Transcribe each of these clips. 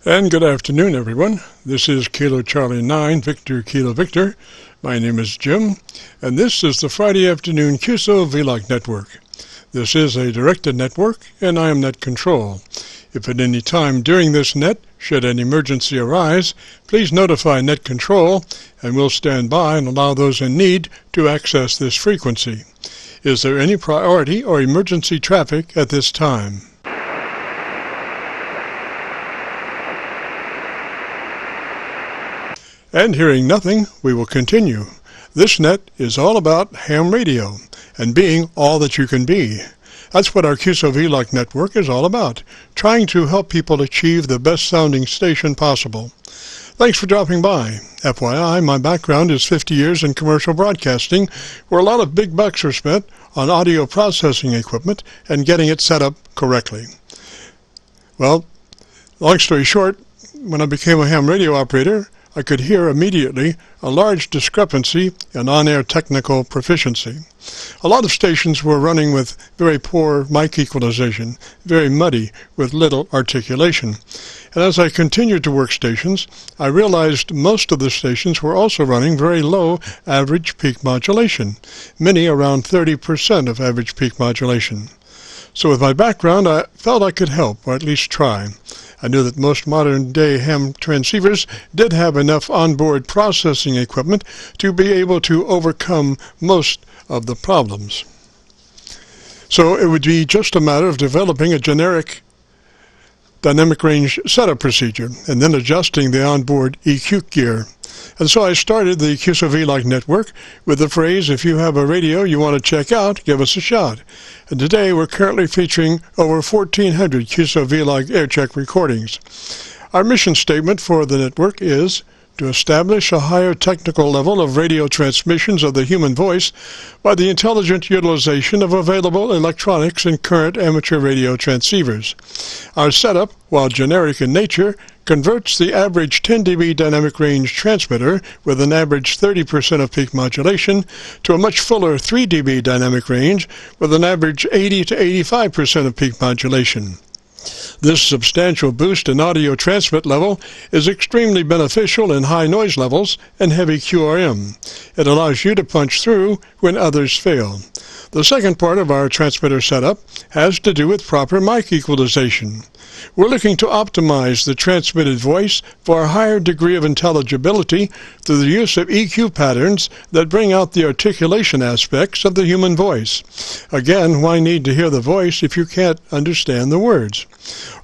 And good afternoon, everyone. This is Kilo Charlie 9, Victor Kilo Victor. My name is Jim, and this is the Friday afternoon QSO-VLOG network. This is a directed network, and I am net control. If at any time during this net, should an emergency arise, please notify net control, and we'll stand by and allow those in need to access this frequency. Is there any priority or emergency traffic at this time? And hearing nothing, we will continue. This net is all about ham radio and being all that you can be. That's what our QSO-VLOG network is all about, trying to help people achieve the best sounding station possible. Thanks for dropping by. FYI, my background is 50 years in commercial broadcasting, where a lot of big bucks are spent on audio processing equipment and getting it set up correctly. Well, long story short, when I became a ham radio operator, I could hear immediately a large discrepancy in on-air technical proficiency. A lot of stations were running with very poor mic equalization, very muddy, with little articulation. And as I continued to work stations, I realized most of the stations were also running very low average peak modulation, many around 30% of average peak modulation. So with my background, I felt I could help, or at least try. I knew that most modern-day ham transceivers did have enough onboard processing equipment to be able to overcome most of the problems. So it would be just a matter of developing a generic dynamic range setup procedure and then adjusting the onboard EQ gear. And so I started the QSO-VLOG network with the phrase, if you have a radio you want to check out, give us a shot. And today we're currently featuring over 1,400 QSO-VLOG Aircheck recordings. Our mission statement for the network is to establish a higher technical level of radio transmissions of the human voice by the intelligent utilization of available electronics and current amateur radio transceivers. Our setup, while generic in nature, converts the average 10 dB dynamic range transmitter with an average 30% of peak modulation to a much fuller 3 dB dynamic range with an average 80 to 85% of peak modulation. This substantial boost in audio transmit level is extremely beneficial in high noise levels and heavy QRM. It allows you to punch through when others fail. The second part of our transmitter setup has to do with proper mic equalization. We're looking to optimize the transmitted voice for a higher degree of intelligibility through the use of EQ patterns that bring out the articulation aspects of the human voice. Again, why need to hear the voice if you can't understand the words?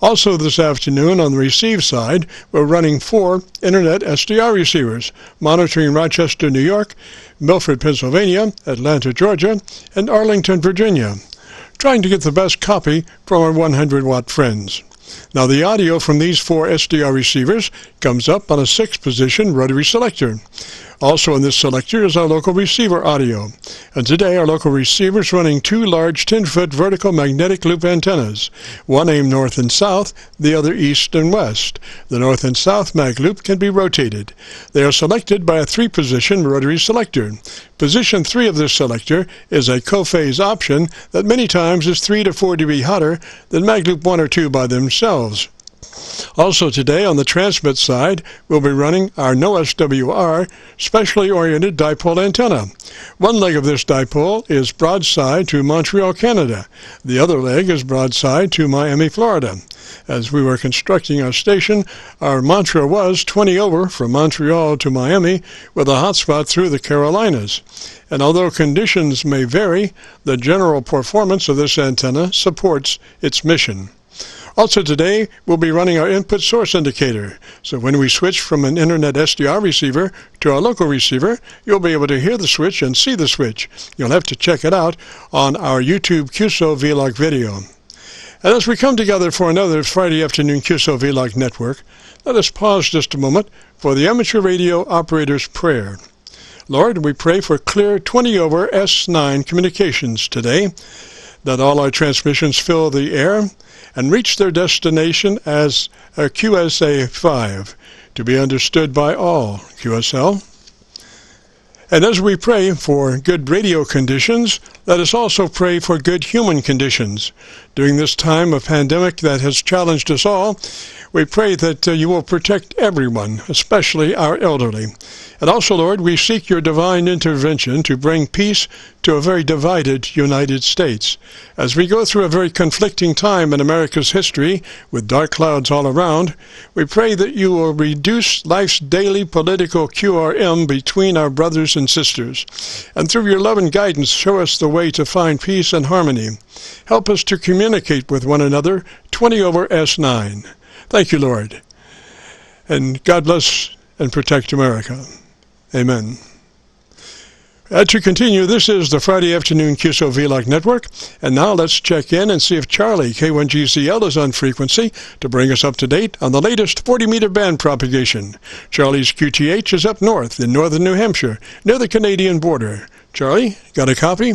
Also this afternoon on the receive side, we're running 4 Internet SDR receivers, monitoring Rochester, New York, Milford, Pennsylvania, Atlanta, Georgia, and Arlington, Virginia, trying to get the best copy from our 100-watt friends. Now the audio from these 4 SDR receivers comes up on a 6-position rotary selector. Also in this selector is our local receiver audio. And today our local receiver is running 2 large 10-foot vertical magnetic loop antennas, one aimed north and south, the other east and west. The north and south mag loop can be rotated. They are selected by a 3-position rotary selector. Position 3 of this selector is a co-phase option that many times is 3 to 4 dB hotter than mag loop 1 or 2 by themselves. Also today on the transmit side, we'll be running our no SWR specially oriented dipole antenna. One leg of this dipole is broadside to Montreal, Canada. The other leg is broadside to Miami, Florida. As we were constructing our station, our mantra was 20 over from Montreal to Miami with a hotspot through the Carolinas. And although conditions may vary, the general performance of this antenna supports its mission. Also today, we'll be running our input source indicator. So when we switch from an Internet SDR receiver to our local receiver, you'll be able to hear the switch and see the switch. You'll have to check it out on our YouTube QSO-VLOG video. And as we come together for another Friday afternoon QSO-VLOG network, let us pause just a moment for the amateur radio operator's prayer. Lord, we pray for clear 20 over S9 communications today, that all our transmissions fill the air and reach their destination as a QSA-5, to be understood by all. QSL. And as we pray for good radio conditions, let us also pray for good human conditions, During this time of pandemic that has challenged us all, we pray that you will protect everyone, especially our elderly. And also, Lord, we seek your divine intervention to bring peace to a very divided United States. As we go through a very conflicting time in America's history, with dark clouds all around, we pray that you will reduce life's daily political QRM between our brothers and sisters. And through your love and guidance, show us the way to find peace and harmony. Help us to communicate with one another 20 over S9. Thank you, Lord. And God bless and protect America. Amen. To continue, this is the Friday Afternoon QSO-VLOG Network. And now let's check in and see if Charlie, K1GCL, is on frequency to bring us up to date on the latest 40-meter band propagation. Charlie's QTH is up north in northern New Hampshire, near the Canadian border. Charlie, got a copy?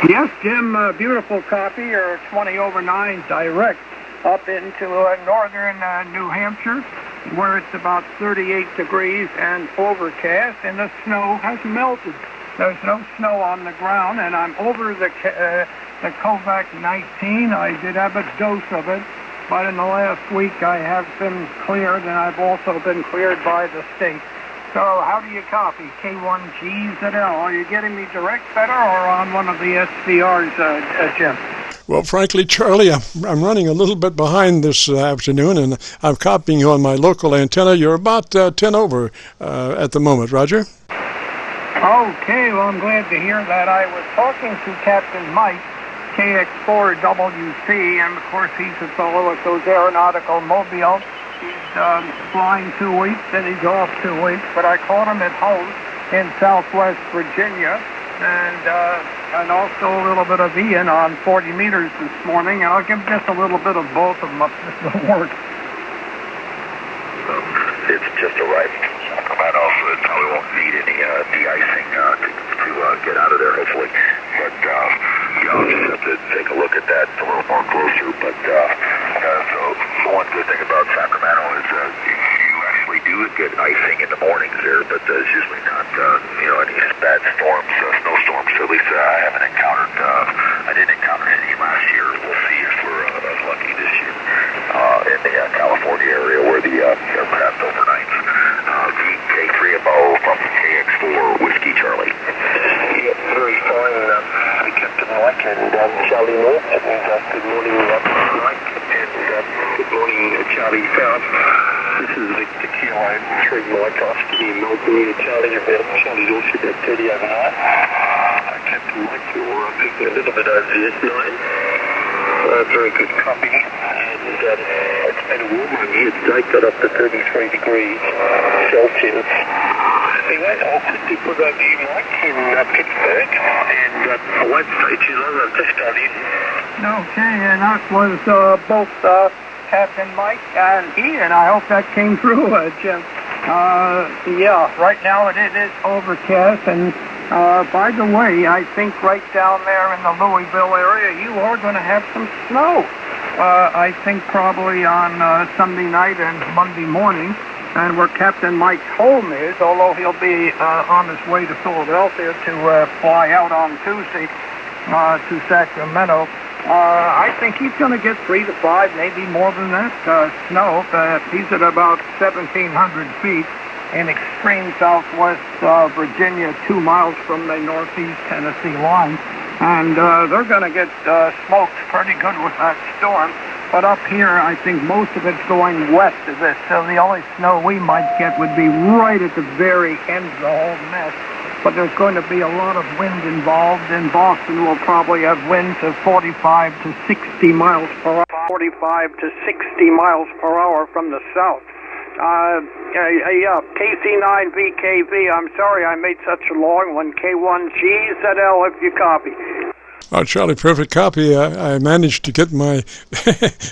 Yes, Jim, beautiful copy, or 20 over 9 direct up into northern New Hampshire, where it's about 38 degrees and overcast, and the snow has melted. There's no snow on the ground, and I'm over the COVID-19. I did have a dose of it, but in the last week I have been cleared, and I've also been cleared by the state. So how do you copy? K1GZL. Are you getting me direct better or on one of the SDRs, Jim? Well, frankly, Charlie, I'm running a little bit behind this afternoon, and I'm copying you on my local antenna. You're about 10 over at the moment, Roger. Okay, well, I'm glad to hear that. I was talking to Captain Mike, KX4WC, and of course he's a fellow at those aeronautical mobiles. He's flying 2 weeks, and he's off 2 weeks, but I caught him at home in Southwest Virginia, and also a little bit of Ian on 40 meters this morning, and I'll give just a little bit of both of them up to the work. It's just arriving from Sacramento, so it probably won't need any de-icing to get out of there, hopefully. But I'll just have to take a look at that a little more closer. But so one good thing about Sacramento is you actually do get icing in the mornings there, but it's usually not any bad storms, snowstorms. At least I haven't encountered. I didn't encounter any last year. We'll see if we're as lucky this year in the California area where the aircraft overnights. K3MO from KX4 Whiskey Charlie. Yep, very fine. Hi, Captain Mike and Charlie North. And good morning, Mike. And good morning, Charlie South. This is Victor Kilo 3 Mike Oscar Melbourne. Charlie, Charlie's also at 30 over 9. Captain Mike, you're picking a little bit over the S9. Very good copy. And it's been warm on here today, got up to 33 degrees Celsius. Anyway, I'll quickly put over you, Mike, in Pittsburgh, and I won't stay too long, I'll just start in. Okay, and that was both Captain Mike and Ian. I hope that came through, Jim. Yeah, right now it is overcast, and by the way, I think right down there in the Louisville area, you are going to have some snow. I think probably on Sunday night and Monday morning, and where Captain Mike's home is, although he'll be on his way to Philadelphia to fly out on Tuesday to Sacramento. I think he's going to get 3 to 5, maybe more than that, snow. He's at about 1,700 feet in extreme southwest Virginia, 2 miles from the northeast Tennessee line. And they're going to get smoked pretty good with that storm. But up here, I think most of it's going west of this. So the only snow we might get would be right at the very end of the whole mess. But there's going to be a lot of wind involved, and Boston will probably have winds of 45 to 60 miles per hour. 45 to 60 miles per hour from the south. KC9VKV, I'm sorry I made such a long one. K1GZL if you copy. Oh, Charlie, perfect copy. I managed to get my,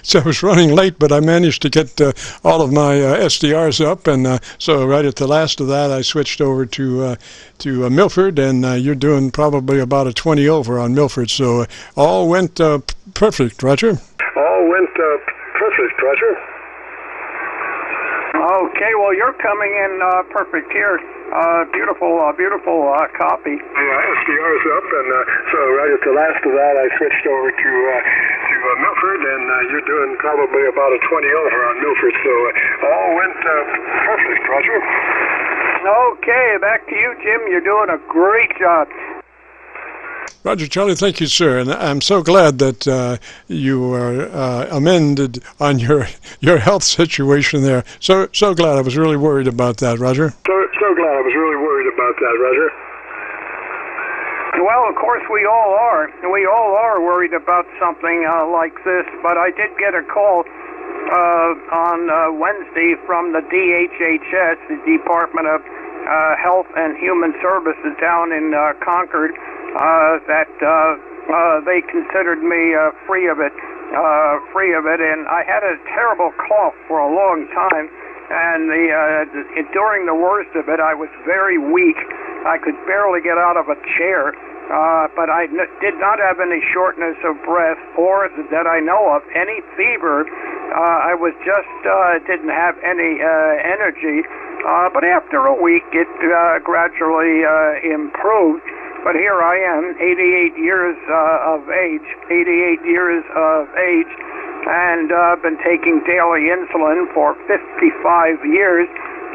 so I was running late, but I managed to get all of my SDRs up, and so right at the last of that, I switched over to Milford, and you're doing probably about a 20 over on Milford, so all went perfect, Roger. All went perfect, Roger. Okay, well, you're coming in perfect here. Beautiful copy. Yeah, SDR's up, and so right at the last of that, I switched over to Milford, and you're doing probably about a 20 over on Milford, so all went perfect, Roger. Okay, back to you, Jim. You're doing a great job. Roger, Charlie, thank you, sir. And I'm so glad that you are amended on your health situation there. So glad. I was really worried about that, Roger. So glad. I was really worried about that, Roger. Well, of course, we all are. We all are worried about something like this. But I did get a call on Wednesday from the DHHS, the Department of Health and Human Services down in Concord, that they considered me free of it, and I had a terrible cough for a long time, and during the worst of it, I was very weak. I could barely get out of a chair, but I did not have any shortness of breath, or that I know of, any fever. I was just didn't have any energy, but after a week, it gradually improved. But here I am, 88 years of age, and I've been taking daily insulin for 55 years,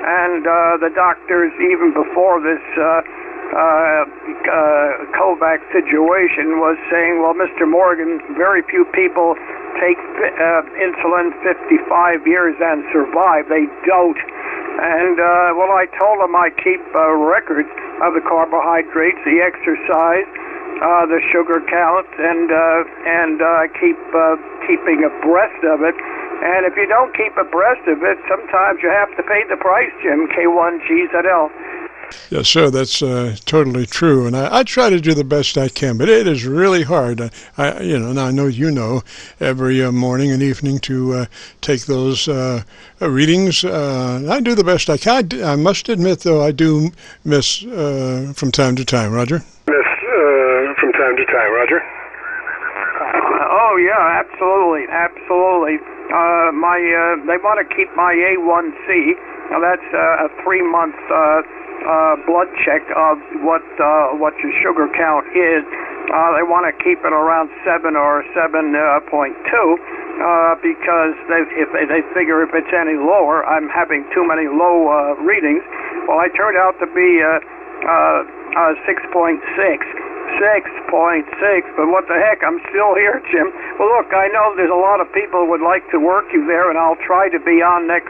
and the doctors, even before this COVAX situation, was saying, well, Mr. Morgan, very few people take insulin 55 years and survive. They don't. And, well, I told them I keep records of the carbohydrates, the exercise, the sugar count, and keeping abreast of it. And if you don't keep abreast of it, sometimes you have to pay the price, Jim. K1GZL. Yes, sir, that's totally true, and I try to do the best I can, but it is really hard. And I know you know, every morning and evening to take those readings. I do the best I can. I must admit, though, I do miss from time to time, Roger. From time to time, Roger. Oh yeah, absolutely. They want to keep my A1C. Now that's a 3-month. Blood check of what your sugar count is. They want to keep it around 7 or 7.2 because they figure if it's any lower, I'm having too many low readings. Well, I turned out to be 6.6. 6.6, but what the heck, I'm still here, Jim. Well, look, I know there's a lot of people who would like to work you there, and I'll try to be on next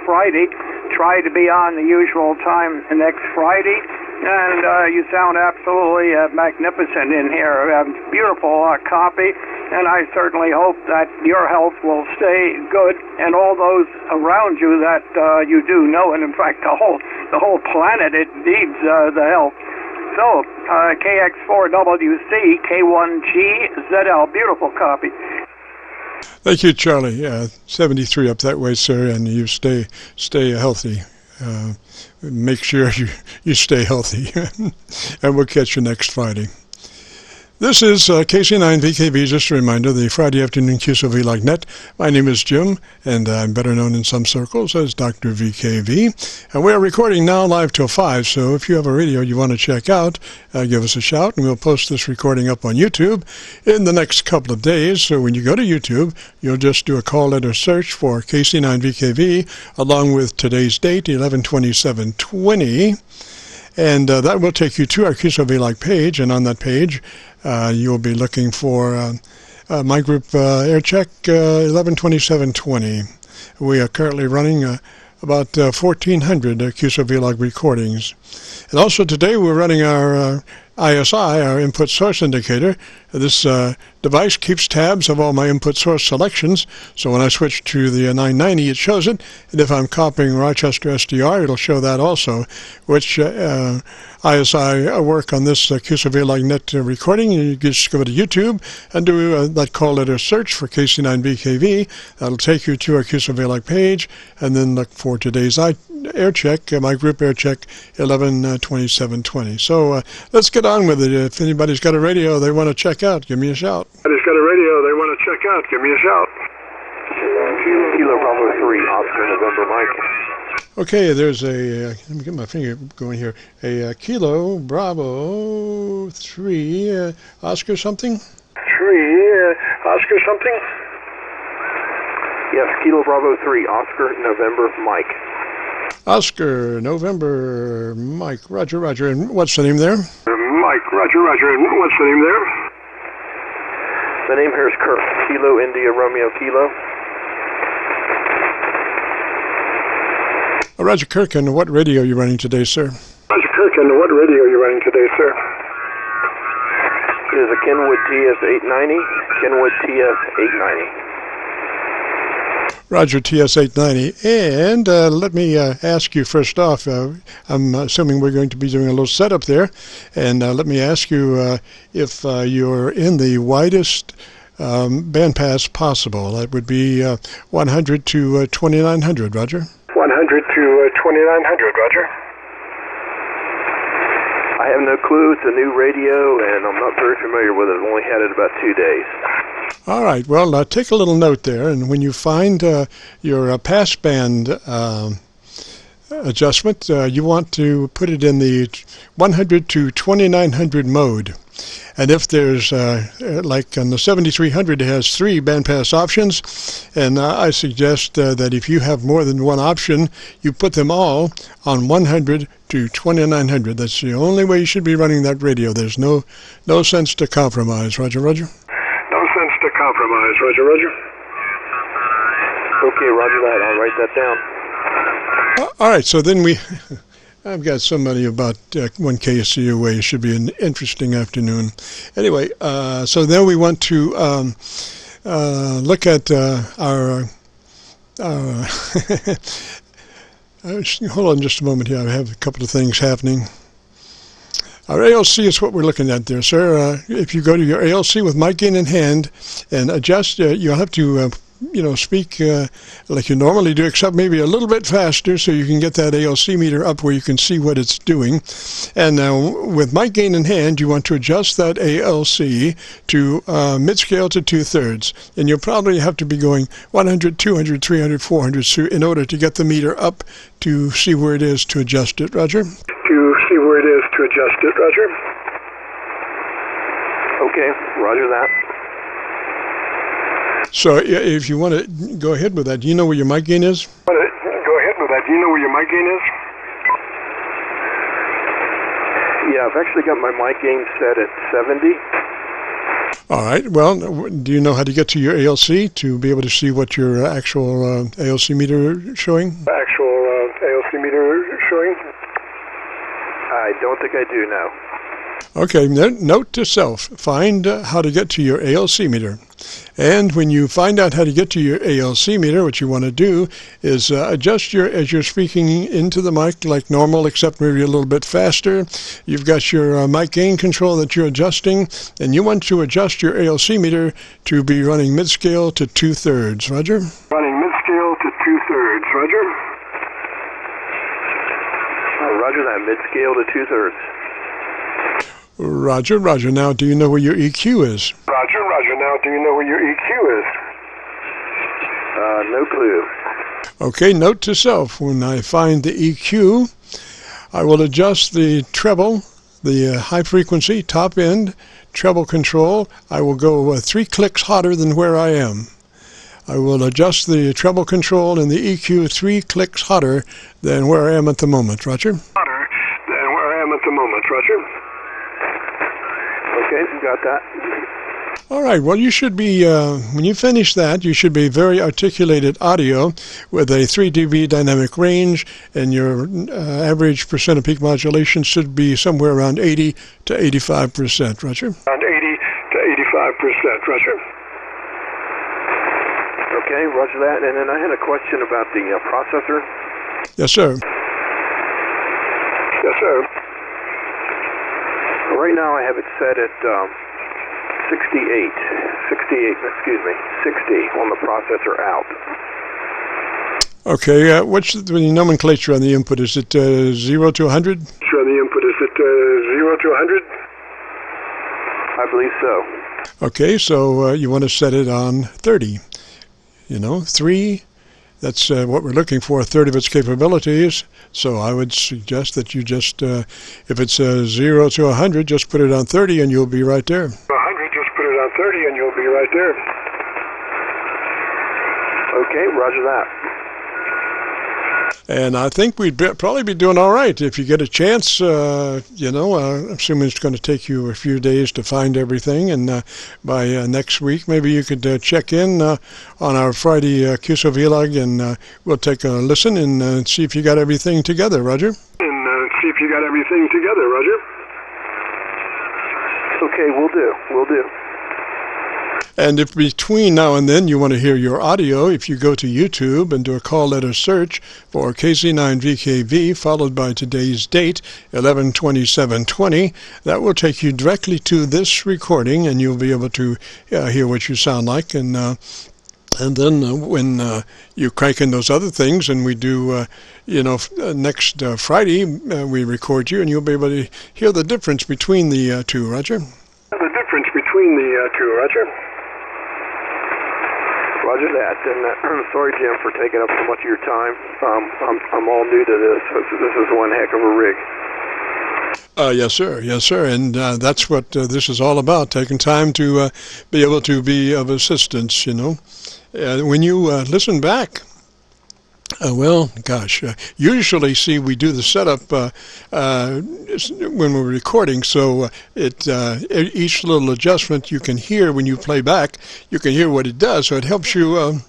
Friday. Try to be on the usual time next Friday, and you sound absolutely magnificent in here. Beautiful copy, and I certainly hope that your health will stay good, and all those around you that you do know, and in fact the whole planet, it needs the help. So, KX4WC, K1GZL, beautiful copy. Thank you, Charlie. 73 up that way, sir, and you stay healthy. Make sure you stay healthy, and we'll catch you next Friday. This is KC9VKV, just a reminder, the Friday afternoon QSO-VLOG net. My name is Jim, and I'm better known in some circles as Dr. VKV. And we're recording now live till 5, so if you have a radio you want to check out, give us a shout, and we'll post this recording up on YouTube in the next couple of days. So when you go to YouTube, you'll just do a call letter search for KC9VKV, along with today's date, 11/27/20. And that will take you to our QSO-VLOG page, and on that page, you'll be looking for my group Aircheck 11/27/20. We are currently running about 1,400 QSO-VLOG recordings. And also today we're running our ISI, our input source indicator. This device keeps tabs of all my input source selections, so when I switch to the 990 it shows it, and if I'm copying Rochester SDR it'll show that also, which ISI work on this QSO-VLOG net recording. You just go to YouTube and do that call letter search for KC9VKV. That'll take you to our QSO-VLOG page, and then look for today's Aircheck, my group Aircheck 11/27/20. So let's get on with it. If anybody's got a radio they want to check out, give me a shout. Anybody's got a radio they want to check out, give me a shout. Kilo Bravo 3, Oscar November Mike. Okay, there's a, let me get my finger going here, a Kilo Bravo 3, Oscar something? 3, Oscar something? Yes, Kilo Bravo 3, Oscar November Mike. Oscar November Mike, Roger, Roger, and what's the name there? Mike, Roger, Roger, and what's the name there? The name here is Kurt, Kilo India Romeo Kilo. Roger Kirk, and what radio are you running today, sir? Roger Kirk, and what radio are you running today, sir? It is a Kenwood TS-890, Kenwood TS-890. Roger, TS-890. And let me ask you first off, I'm assuming we're going to be doing a little setup there, and let me ask you if you're in the widest bandpass possible. That would be 100 to 2900, Roger. 100 to 2900, Roger. I have no clue. It's a new radio, and I'm not very familiar with it. I've only had it about 2 days. All right. Well, take a little note there, and when you find your passband adjustment, you want to put it in the 100 to 2900 mode. And if there's, like on the 7300, it has 3 bandpass options, and I suggest that if you have more than one option, you put them all on 100 to 2900. That's the only way you should be running that radio. There's no sense to compromise. Roger, Roger. No sense to compromise. Roger, Roger. Okay, Roger that. I'll write that down. All right, so then I've got somebody about 1 KC away. It should be an interesting afternoon. Anyway, so then we want to look at our hold on just a moment here. I have a couple of things happening. Our ALC is what we're looking at there, sir. If you go to your ALC with mic gain in hand and adjust, you'll have to speak like you normally do, except maybe a little bit faster so you can get that ALC meter up where you can see what it's doing. And now with mic gain in hand, you want to adjust that ALC to mid-scale to 2/3. And you'll probably have to be going 100, 200, 300, 400 in order to get the meter up to see where it is to adjust it, Roger? To see where it is to adjust it, Roger. Okay, Roger that. So if you want to go ahead with that, do you know where your mic gain is? Go ahead with that. Do you know where your mic gain is? Yeah, I've actually got my mic gain set at 70. All right. Well, do you know how to get to your ALC to be able to see what your actual ALC meter is showing? Actual ALC meter showing? I don't think I do now. Okay, note to self, find how to get to your ALC meter. And when you find out how to get to your ALC meter, what you want to do is adjust as you're speaking into the mic like normal, except maybe a little bit faster. You've got your mic gain control that you're adjusting, and you want to adjust your ALC meter to be running mid-scale to 2/3. Roger? Running mid-scale to 2/3. Roger? Roger that, mid-scale to 2/3. Roger, Roger. Now, do you know where your EQ is? Roger, Roger. Now, do you know where your EQ is? No clue. Okay, note to self. When I find the EQ, I will adjust the treble, the high frequency, top end, treble control. I will go 3 clicks hotter than where I am. I will adjust the treble control and the EQ 3 clicks hotter than where I am at the moment. Roger? Hotter than where I am at the moment. Roger? Okay, got that. All right, well, you should be, when you finish that, you should be very articulated audio with a 3 dB dynamic range, and your average percent of peak modulation should be somewhere around 80 to 85%. Roger? Around 80 to 85%. Roger? Okay, roger that. And then I had a question about the processor. Yes, sir. Yes, sir. Right now I have it set at 60 on the processor out. Okay, what's the nomenclature on the input? Is it 0 to 100? Sure, on the input, is it 0 to 100? I believe so. Okay, so you want to set it on 30. 3, That's what we're looking for, a third of its capabilities. So I would suggest that you just, if it's 0 to 100, just put it on 30 and you'll be right there. 100, just put it on 30 and you'll be right there. Okay, roger that. And I think we'd probably be doing all right if you get a chance. Assuming it's going to take you a few days to find everything, and by next week maybe you could check in on our Friday QSO-VLOG, and we'll take a listen and see if you got everything together, Roger. Okay, will do. And if between now and then you want to hear your audio, if you go to YouTube and do a call letter search for KC9VKV followed by today's date, 11/27/20, that will take you directly to this recording, and you'll be able to hear what you sound like. And then when you crank in those other things, and we do, next Friday, we record you, and you'll be able to hear the difference between the two, Roger. Roger that. And sorry, Jim, for taking up so much of your time. I'm all new to this. This is one heck of a rig. Yes, sir. And that's what this is all about, taking time to be able to be of assistance, when you listen back, usually, see, we do the setup when we're recording, so each little adjustment you can hear when you play back, you can hear what it does, so it helps you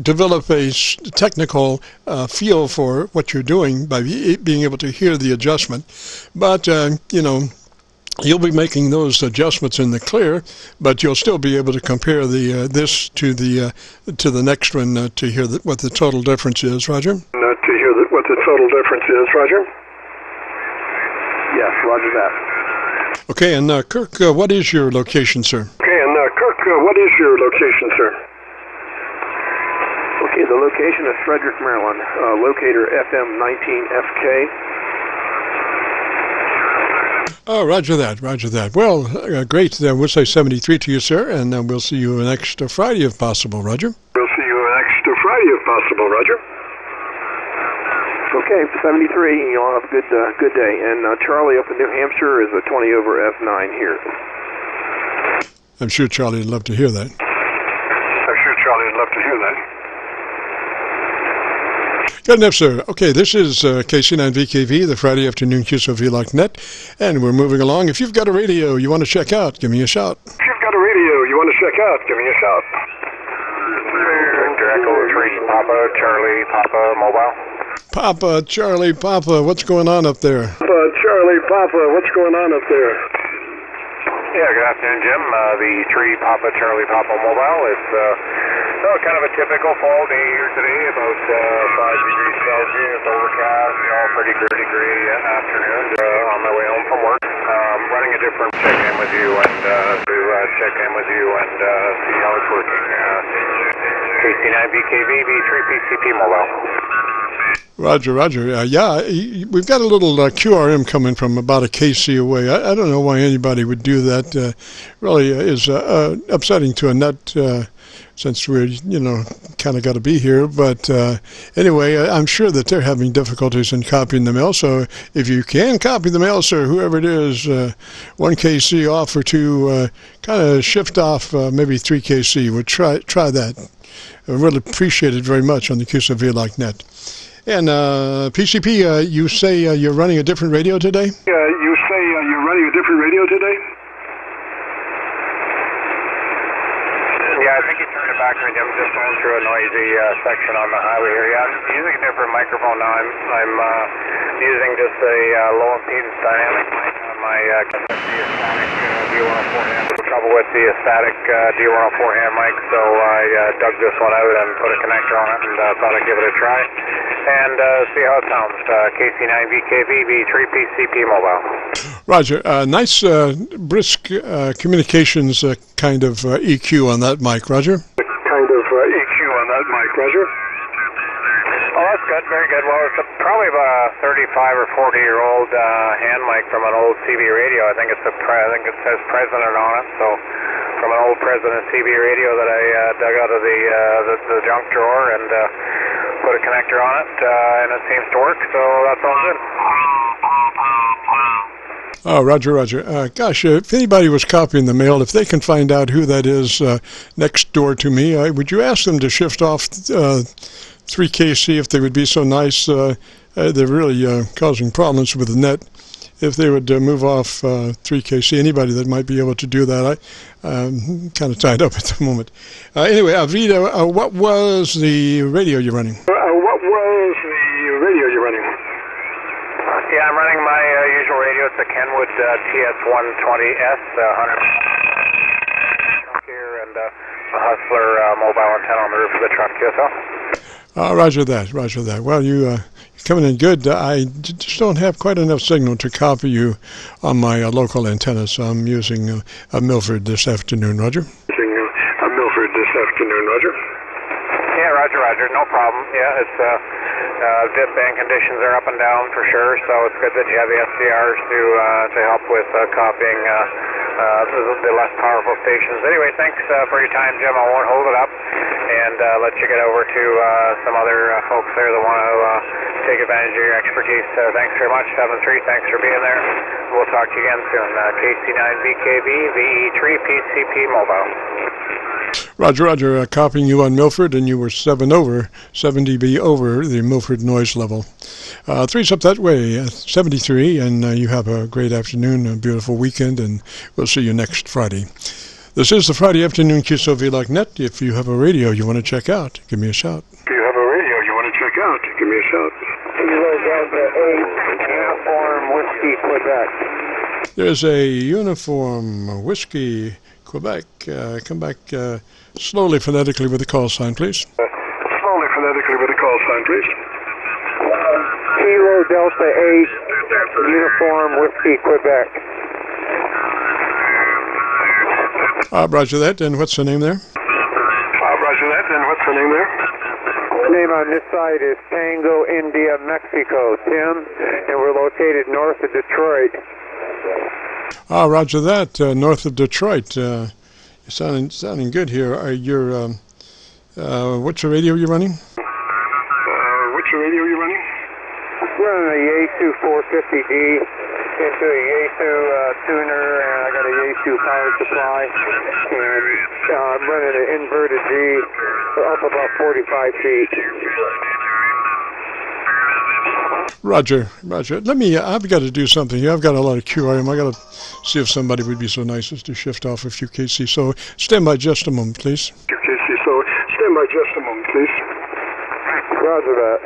develop a technical feel for what you're doing by being able to hear the adjustment. But, you'll be making those adjustments in the clear, but you'll still be able to compare this to the next one to hear what the total difference is, Roger. Yes, roger that. Okay, and Kirk, what is your location, sir? Okay, the location is Frederick, Maryland. Locator FM19FK. Oh, roger that. Well, great. We'll say 73 to you, sir, and we'll see you next Friday if possible, Roger. Okay, 73, you'll have a good day. And Charlie up in New Hampshire is a 20 over F9 here. I'm sure Charlie would love to hear that. Good enough, sir. Okay, this is KC9VKV, the Friday afternoon QSO-VLOG net, and we're moving along. If you've got a radio you want to check out, give me a shout. Echo 3, Papa, Charlie, Papa, mobile. Papa, Charlie, Papa, what's going on up there? Yeah, good afternoon, Jim. The 3 Papa, Charlie, Papa mobile. It's kind of a typical fall day here today, about 5 degrees Celsius, overcast, pretty gray afternoon. On my way home from work. Running a different check-in with you and see how it's working. KC9VKV, V3PCP mobile. Roger. We've got a little QRM coming from about a KC away. I don't know why anybody would do that. Really is upsetting to a net since we're, kind of got to be here. But anyway, I'm sure that they're having difficulties in copying the mail. So if you can copy the mail, sir, whoever it is, 1 KC off or 2, kind of shift off maybe 3 KC. We'll try that. I really appreciate it very much on the QSO-VLOG net. And PCP, you say you're running a different radio today? Yeah, I think you turned it back to me. I'm just going through a noisy section on the highway here. Yeah, I'm using a different microphone now. I'm using just a low impedance dynamic mic on my static D104 hand. Trouble with the static D104 hand mic, so I dug this one out and put a connector on it, and thought I'd give it a try and see how it sounds. KC9VKV, V3PCP mobile. Roger. Nice, brisk communications kind of EQ on that mic, Roger. Oh, that's good. Very good. Well, it's probably about a 35 or 40-year-old hand mic from an old CB radio. I think it says President on it. So from an old President CB radio that I dug out of the junk drawer and put a connector on it, and it seems to work, so that's all good. Oh, Roger, Roger. Gosh, if anybody was copying the mail, if they can find out who that is next door to me, would you ask them to shift off 3KC if they would be so nice? They're really causing problems with the net. If they would move off 3KC, anybody that might be able to do that. I'm kind of tied up at the moment. Anyway, Alvida, what was the radio you're running? Yeah, I'm running my usual radio. It's a Kenwood TS120S, 100 here, and a Hustler mobile antenna on the roof of the truck, QSO. Roger that, Roger that. Well, you're coming in good. I just don't have quite enough signal to copy you on my local antenna, so I'm using a Milford this afternoon, Roger. Yeah, Roger, Roger, no problem. Yeah, it's dip band conditions are up and down for sure, so it's good that you have the SDRs to help with copying the less powerful stations. Anyway, thanks for your time, Jim. I won't hold it up, and let you get over to some other folks there that want to take advantage of your expertise. Thanks very much, 7-3. Thanks for being there. We'll talk to you again soon. KC9VKV, VE3 PCP Mobile. Roger, Roger, copying you on Milford, and you were 7 dB over the Milford noise level. 3's up that way, 73, and you have a great afternoon, a beautiful weekend, and we'll see you next Friday. This is the Friday afternoon QSO-VLOG net. If you have a radio you want to check out, give me a shout. Kilo Delta 8, Uniform Whiskey, Quebec. There's a Uniform Whiskey, Quebec. Come back slowly, phonetically with the call sign, please. Kilo Delta 8, Uniform Whiskey, Quebec. Roger that, and what's the name there? Name on this side is Tango, India, Mexico. Tim, and we're located north of Detroit. Roger that, north of Detroit. You're sounding good here. What's the radio you're running? Running a Yaesu 450D into a Yaesu tuner, and I got a Yaesu power supply, and I'm running an inverted G up about 45 feet. Roger, Roger. I've got to do something here. I've got a lot of QRM. I got to see if somebody would be so nice as to shift off a few KC. So stand by just a moment, please. Roger that.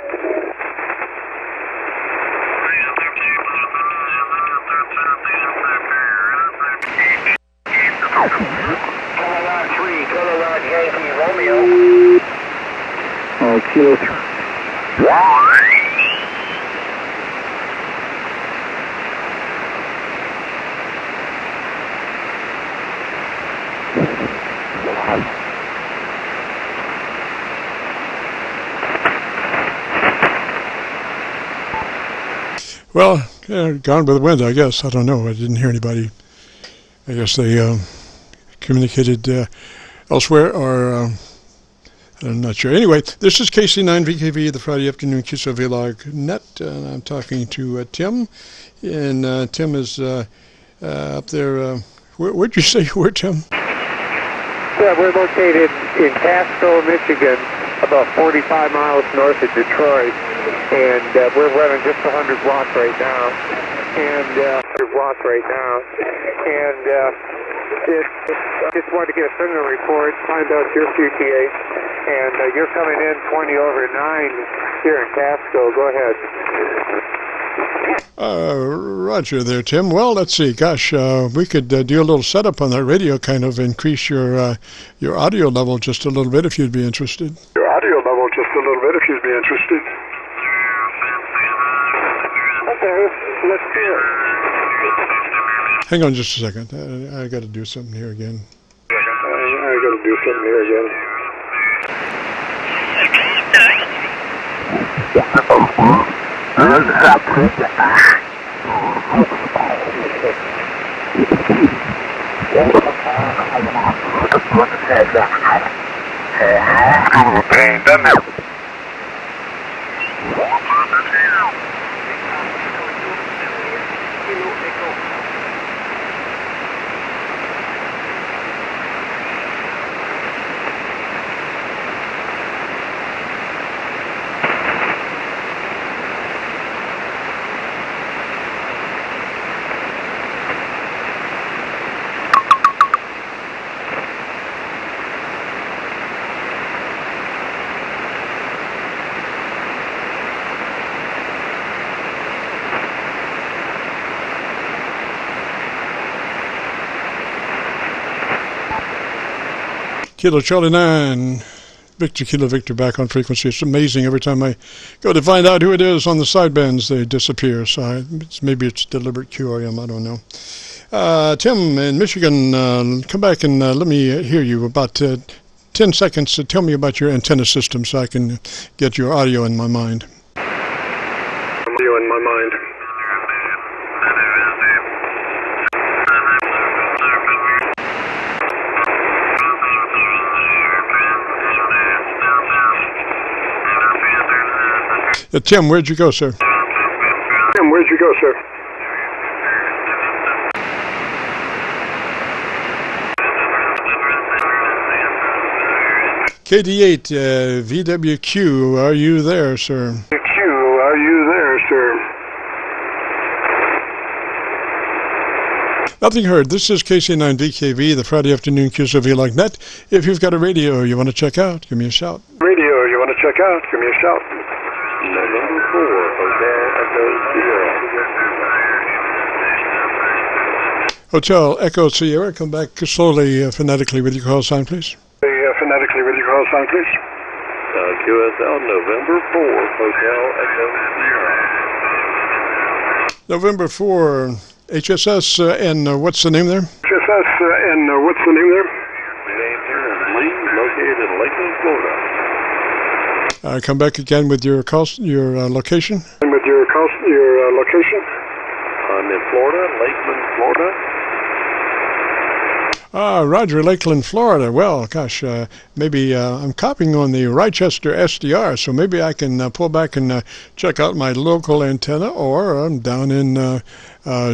Kilowatt 3, Kilowatt Yankee Romeo. Kilo 3. Well, gone with the wind, I guess. I don't know. I didn't hear anybody. I guess they communicated elsewhere, or I'm not sure. Anyway, this is KC9VKV, the Friday afternoon QSO-VLOG net, and I'm talking to Tim. And Tim is up there. Where'd you say you were, Tim? Yeah, we're located in Casco, Michigan, about 45 miles north of Detroit, and we're running just 100 watts right now, and just wanted to get a signal report, find out your QTH, and you're coming in 20 over 9 here in Casco. Go ahead. Roger there, Tim. Well, let's see. Gosh, we could do a little setup on that radio, kind of increase your audio level just a little bit if you'd be interested. Okay, let's do it. Hang on just a second. I got to do something here again. Ain't done that. Kilo Charlie 9, Victor Kilo Victor back on frequency. It's amazing every time I go to find out who it is on the sidebands, they disappear. So maybe it's deliberate QRM, I don't know. Tim in Michigan, come back and let me hear you about 10 seconds to tell me about your antenna system so I can get your audio in my mind. Tim, where'd you go, sir? KD8 VWQ, are you there, sir? Nothing heard. This is KC9VKV, the Friday afternoon QSO-VLOG net. If you've got a radio you want to check out, give me a shout. November 4, Hotel Echo Sierra. Hotel Echo Sierra, come back slowly, phonetically with your call sign, please. QSL November 4, Hotel Echo Sierra. November 4, HSS, and what's the name there? The name here is Lee, located in Lakeland, Florida. Come back again with your location. I'm in Florida, Lakeland, Florida. Roger, Lakeland, Florida. Well, gosh, maybe I'm copying on the Rochester SDR, so maybe I can pull back and check out my local antenna, or I'm down in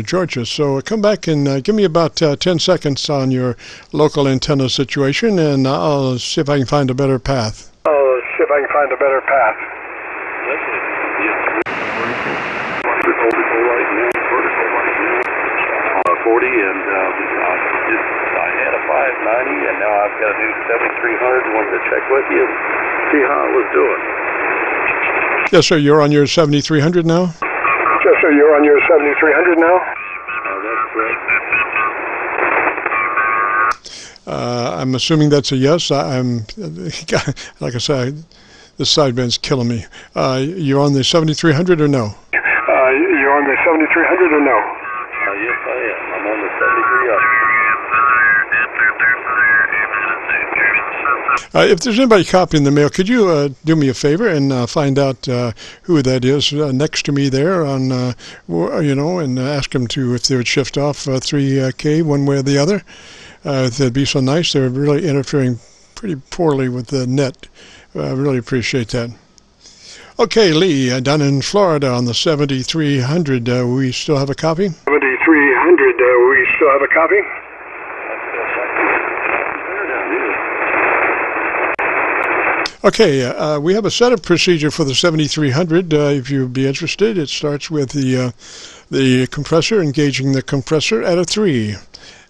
Georgia. So come back and give me about 10 seconds on your local antenna situation, and I'll see if I can find a better path. 40, and I had a 590, and now I've got a new 7300. Wanted to check with you and see how I was doing. Yes, sir. You're on your 7300 now? That's correct. I'm assuming that's a yes. I'm, like I said, this sideband's killing me. You're on the 7300 or no? Yes, I am. I'm on the 7300. If there's anybody copying the mail, could you do me a favor and find out who that is next to me there on, and ask them if they would shift off 3K one way or the other. If they'd be so nice. They're really interfering pretty poorly with the net. I really appreciate that. Okay, Lee, down in Florida on the 7300, we still have a copy? Okay, we have a setup procedure for the 7300. If you'd be interested, it starts with the compressor, engaging the compressor at a 3.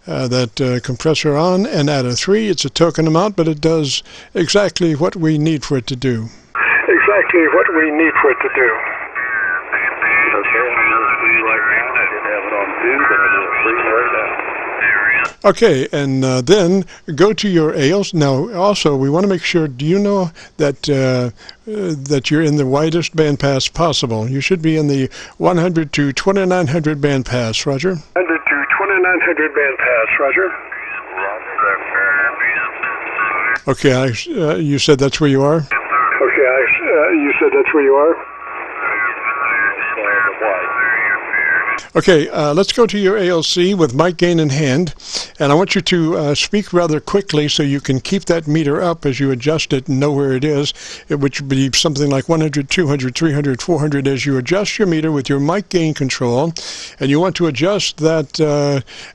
That compressor on and at a 3. It's a token amount, but it does exactly what we need for it to do. Okay, and then go to your ALs. Now, also, we want to make sure, do you know that that you're in the widest bandpass possible? You should be in the 100 to 2900 bandpass, Roger? 100 to 2900 bandpass, Roger. Okay, you said that's where you are? Okay, let's go to your ALC with mic gain in hand, and I want you to speak rather quickly so you can keep that meter up as you adjust it and know where it is, which would be something like 100, 200, 300, 400 as you adjust your meter with your mic gain control, and you want to adjust that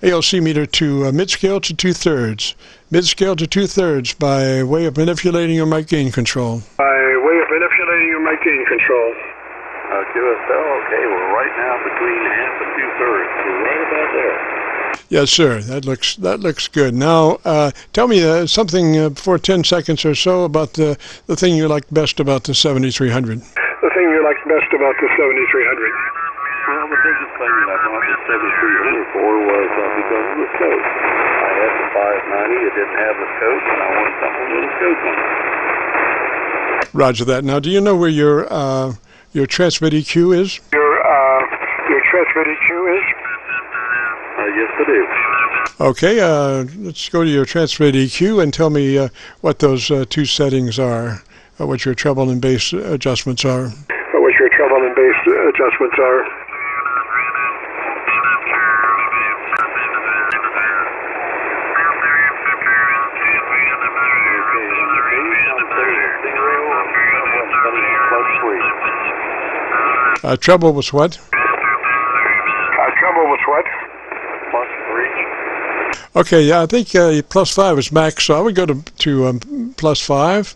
ALC meter to mid-scale to 2/3. Mid-scale to 2/3 by way of manipulating your mic gain control. By way of manipulating your mic gain control. QSO, okay, we're right now between half and 2/3. We're right about there. Yes, sir. That looks good. Now, tell me something for 10 seconds or so about the thing you like best about the 7300. The thing you like best about the 7300. Well, the biggest thing that I bought the 7300 for was because of the scope. I had the 590, it didn't have the scope, and I wanted something with a scope on it. Roger that. Now, do you know where your transmit EQ is? Your transmit EQ is? Yes, I do. Okay, let's go to your transmit EQ and tell me what those two settings are, what your treble and bass adjustments are. What your treble and bass adjustments are. Treble was what? Treble was what? +3. Okay, yeah, I think +5 is max, so I would go to +5.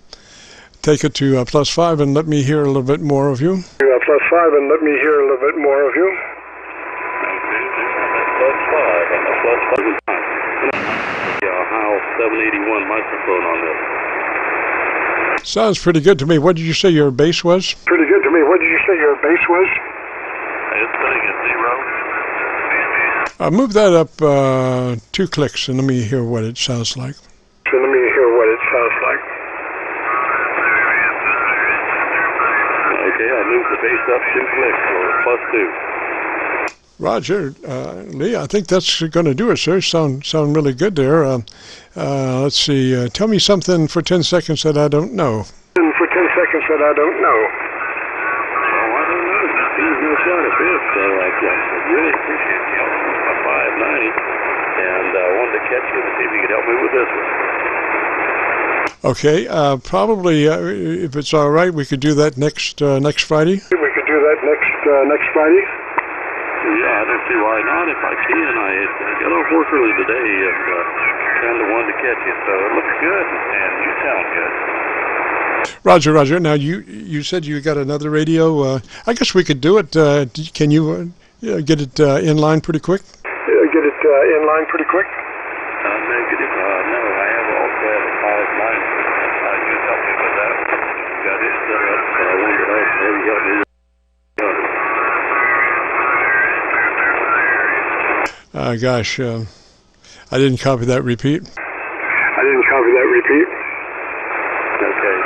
Take it to +5 and let me hear a little bit more of you. +5 and let me hear a little bit more of you. +5 on the +5. Yeah, Ohio 781 microphone on this. Sounds pretty good to me. What did you say your bass was? Pretty good to me. What did you say your bass was? It's sitting at 0. Move that up 2 clicks and let me hear what it sounds like. So let me hear what it sounds like. Okay, I moved the bass up 2 clicks, so +2. Roger, Lee, I think that's going to do it, sir. Sound really good there. Let's see. Tell me something for 10 seconds that I don't know. For 10 seconds that I don't know. Well, I don't know. He's no quite a bit, so I really appreciate you helping with my 590, and I wanted to catch you to see if you could help me with this one. Okay, probably if it's all right, we could do that next Friday. We could do that next Friday. Yeah, I don't see why not. If I can, I got off work early today and kind of wanted to catch you. So it looks good, and you sound good. Roger. Now you said you got another radio. I guess we could do it. Can you get it in line pretty quick? Get it in line pretty quick. Negative. No, I also have a 590. You help me with that. Got it set up, so I wondered if you help me. Gosh, I didn't copy that repeat. Okay,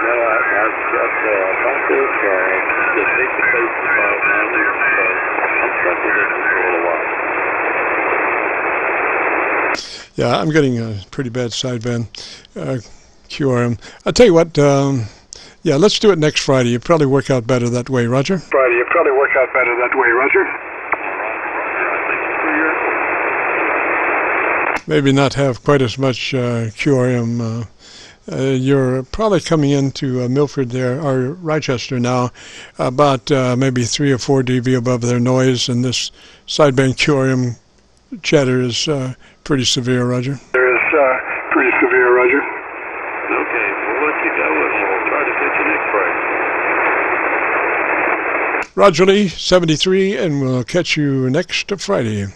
no, I've got about this, the face-to-face about 90, so I'm stuck with this for a little while. Yeah, I'm getting a pretty bad sideband QRM. I'll tell you what, yeah, let's do it next Friday. It'll probably work out better that way, Roger. Maybe not have quite as much QRM. You're probably coming into Milford there, or Rochester now, about maybe 3 or 4 dB above their noise, and this sideband QRM chatter is pretty severe, Roger. Okay, we'll let you go, and we'll try to catch you next Friday. Roger Lee, 73, and we'll catch you next Friday.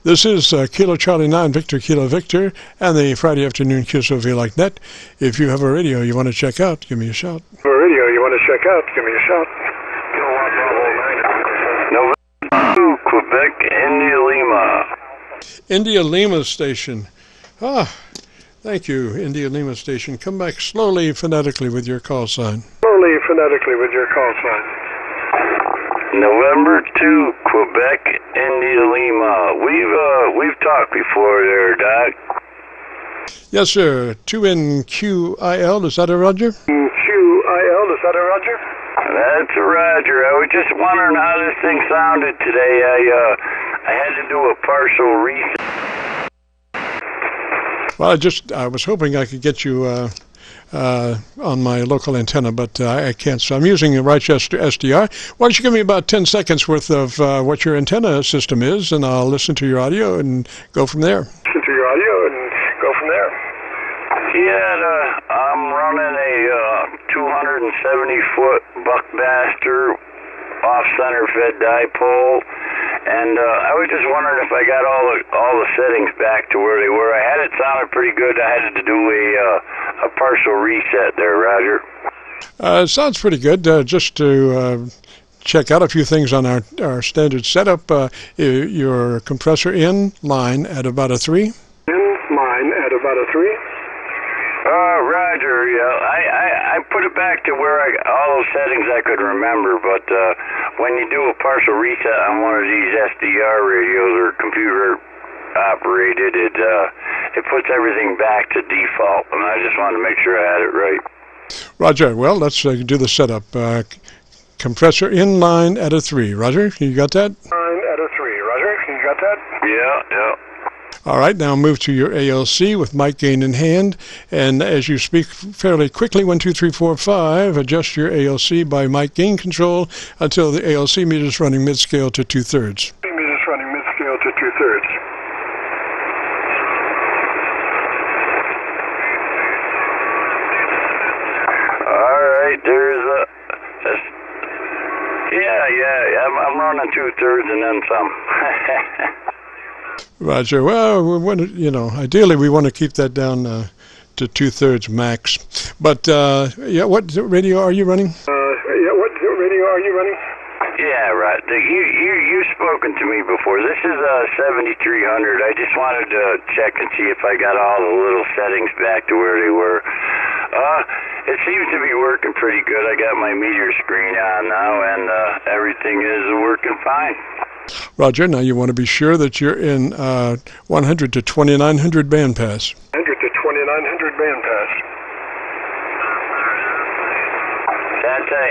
This is Kilo Charlie 9 Victor Kilo Victor and the Friday afternoon QSO-VLOG net. If you have a radio you want to check out, give me a shout. November 2, Quebec, India Lima. India Lima station. Thank you, India Lima station. Come back slowly, phonetically with your call sign. November 2, Quebec, India Lima. We've talked before there, Doc. Yes, sir. 2NQIL, is that a Roger? That's a Roger. I was just wondering how this thing sounded today. I had to do a partial reset. Well, I was hoping I could get you on my local antenna, but I can't. So I'm using a Rochester SDR. Why don't you give me about 10 seconds worth of what your antenna system is, and I'll listen to your audio and go from there. Listen to your audio and go from there. Yeah, I'm running a 270-foot Buckmaster off-center fed dipole, and I was just wondering if I got all the settings back to where they were. I had it sounded pretty good. I had to do a partial reset there, Roger. Sounds pretty good. Just to check out a few things on our standard setup, your compressor in line at about a 3. In line at about a 3. Roger, yeah. I put it back to where all those settings I could remember, but when you do a partial reset on one of these SDR radios or computer operated, it puts everything back to default, and I just wanted to make sure I had it right. Roger. Well, let's do the setup. Compressor in line at a 3. Roger, you got that? Line at a 3. Roger, you got that? Yeah. All right, now move to your ALC with mic gain in hand, and as you speak fairly quickly, 1, 2, 3, 4, 5, adjust your ALC by mic gain control until the ALC meter is running mid-scale to 2/3. Meter is running mid-scale to 2/3. All right, I'm running 2/3 and then some. Roger. Well, ideally we want to keep that down to 2/3 max. But what radio are you running? What radio are you running? Yeah, right. You've spoken to me before. This is a 7300. I just wanted to check and see if I got all the little settings back to where they were. It seems to be working pretty good. I got my meter screen on now, and everything is working fine. Roger. Now you want to be sure that you're in 100 to 2900 bandpass. 100 to 2900 bandpass.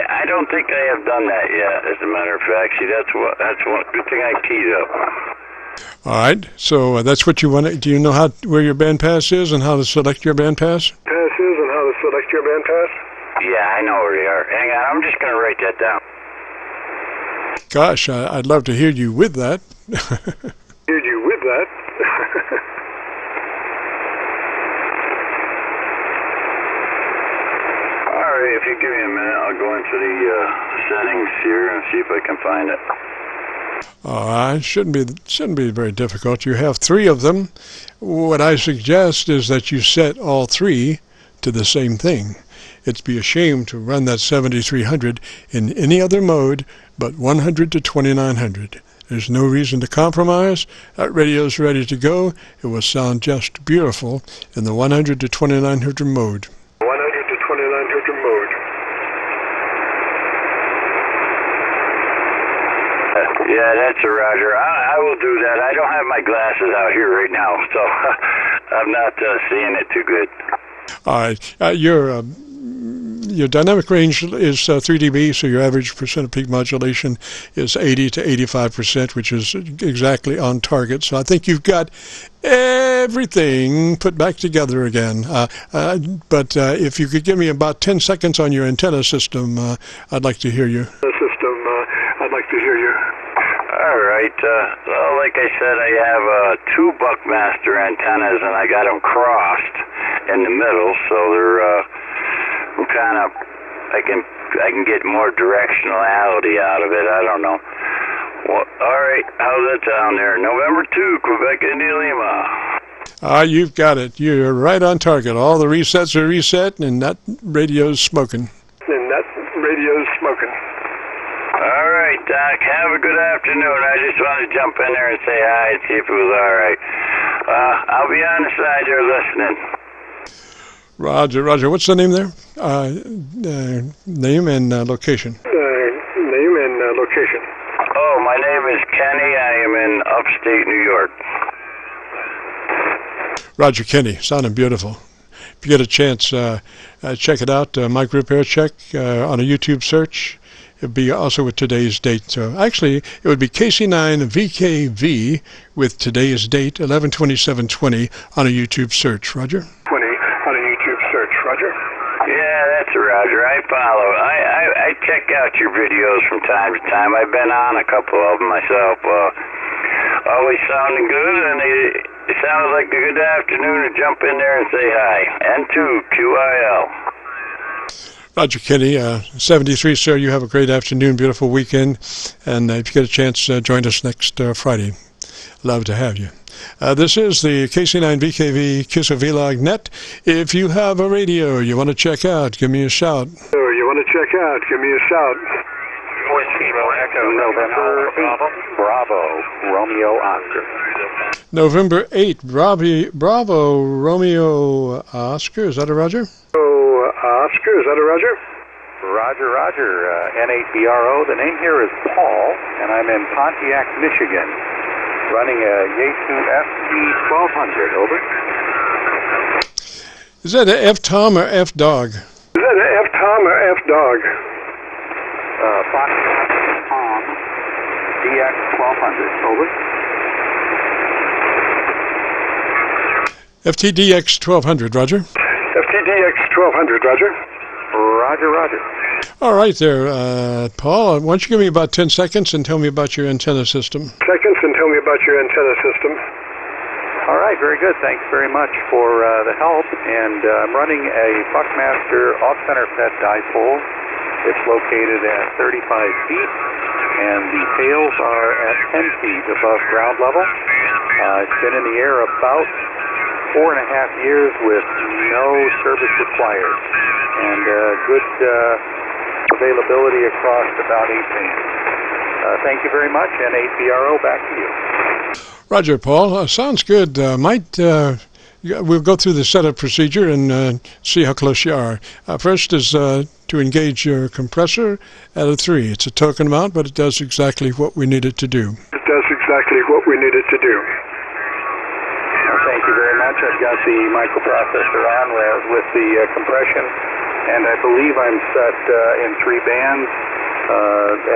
I don't think I have done that yet, as a matter of fact. See, that's one good thing I keyed up. All right. So that's what you want to. Do you know where your bandpass is and how to select your bandpass? Passes and how to select your bandpass? Yeah, I know where they are. Hang on, I'm just going to write that down. Gosh, I'd love to hear you with that. Hear you with that? All right, if you give me a minute, I'll go into the settings here and see if I can find it. It shouldn't be very difficult. You have 3 of them. What I suggest is that you set all 3 to the same thing. It'd be a shame to run that 7300 in any other mode but 100 to 2900. There's no reason to compromise. That radio's ready to go. It will sound just beautiful in the 100 to 2900 mode. 100 to 2900 mode. Yeah, that's a Roger. I will do that. I don't have my glasses out here right now, so I'm not seeing it too good. All right. Your dynamic range is 3 dB, so your average percent of peak modulation is 80 to 85%, which is exactly on target. So I think you've got everything put back together again. But if you could give me about 10 seconds on your antenna system, I'd like to hear you. All right. Well, like I said, I have 2 Buckmaster antennas, and I got them crossed in the middle, so they're I can get more directionality out of it. I don't know. Well, all right. How's that down there? November 2, Quebec, India, Lima. You've got it. You're right on target. All the resets are reset, and that radio's smoking. All right, Doc. Have a good afternoon. I just wanted to jump in there and say hi and see if it was all right. I'll be on the side there listening. Roger. What's the name there? Name and location. Location. Oh, my name is Kenny. I am in upstate New York. Roger, Kenny. Sounding beautiful. If you get a chance, check it out. My group Aircheck on a YouTube search. It'd be also with today's date. So actually, it would be KC9VKV with today's date, 11/27/20, on a YouTube search. Roger? 20 on a YouTube search. Roger. Yeah, that's Roger. I follow. I check out your videos from time to time. I've been on a couple of them myself. Always sounding good, and it sounds like a good afternoon to jump in there and say hi. N2 QIL. Roger Kenny, 73, sir. You have a great afternoon, beautiful weekend. And if you get a chance, join us next Friday. Love to have you. This is the KC9VKV QSO-VLOG net. If you have a radio you want to check out, give me a shout. So you want to check out? Give me a shout. November 8, Bravo, Romeo Oscar. November 8, Bravo, Romeo, Oscar. Is that a Roger? Oh, Oscar, is that a Roger? Roger, N8BRO. The name here is Paul, and I'm in Pontiac, Michigan, running a Yaesu FD1200, over. Is that a F-Tom or F-Dog? Is that an F-Tom or F-Dog? Pontiac Tom, DX1200, over. FTDX 1200, Roger. FTDX 1200, Roger. Roger. All right there, Paul. Why don't you give me about 10 seconds and tell me about your antenna system? Seconds and tell me about your antenna system. All right, very good. Thanks very much for the help. And I'm running a Buckmaster off-center fed dipole. It's located at 35 feet, and the tails are at 10 feet above ground level. It's been in the air about 4.5 years with no service required, and good availability across about 8 bands. Thank you very much, N8BRO, back to you. Roger, Paul. Sounds good. We'll go through the setup procedure and see how close you are. First is to engage your compressor at a 3. It's a token amount, but it does exactly what we need it to do. It does exactly what we need it to do. Thank you very much. I've got the microprocessor on with the compression, and I believe I'm set in 3 bands,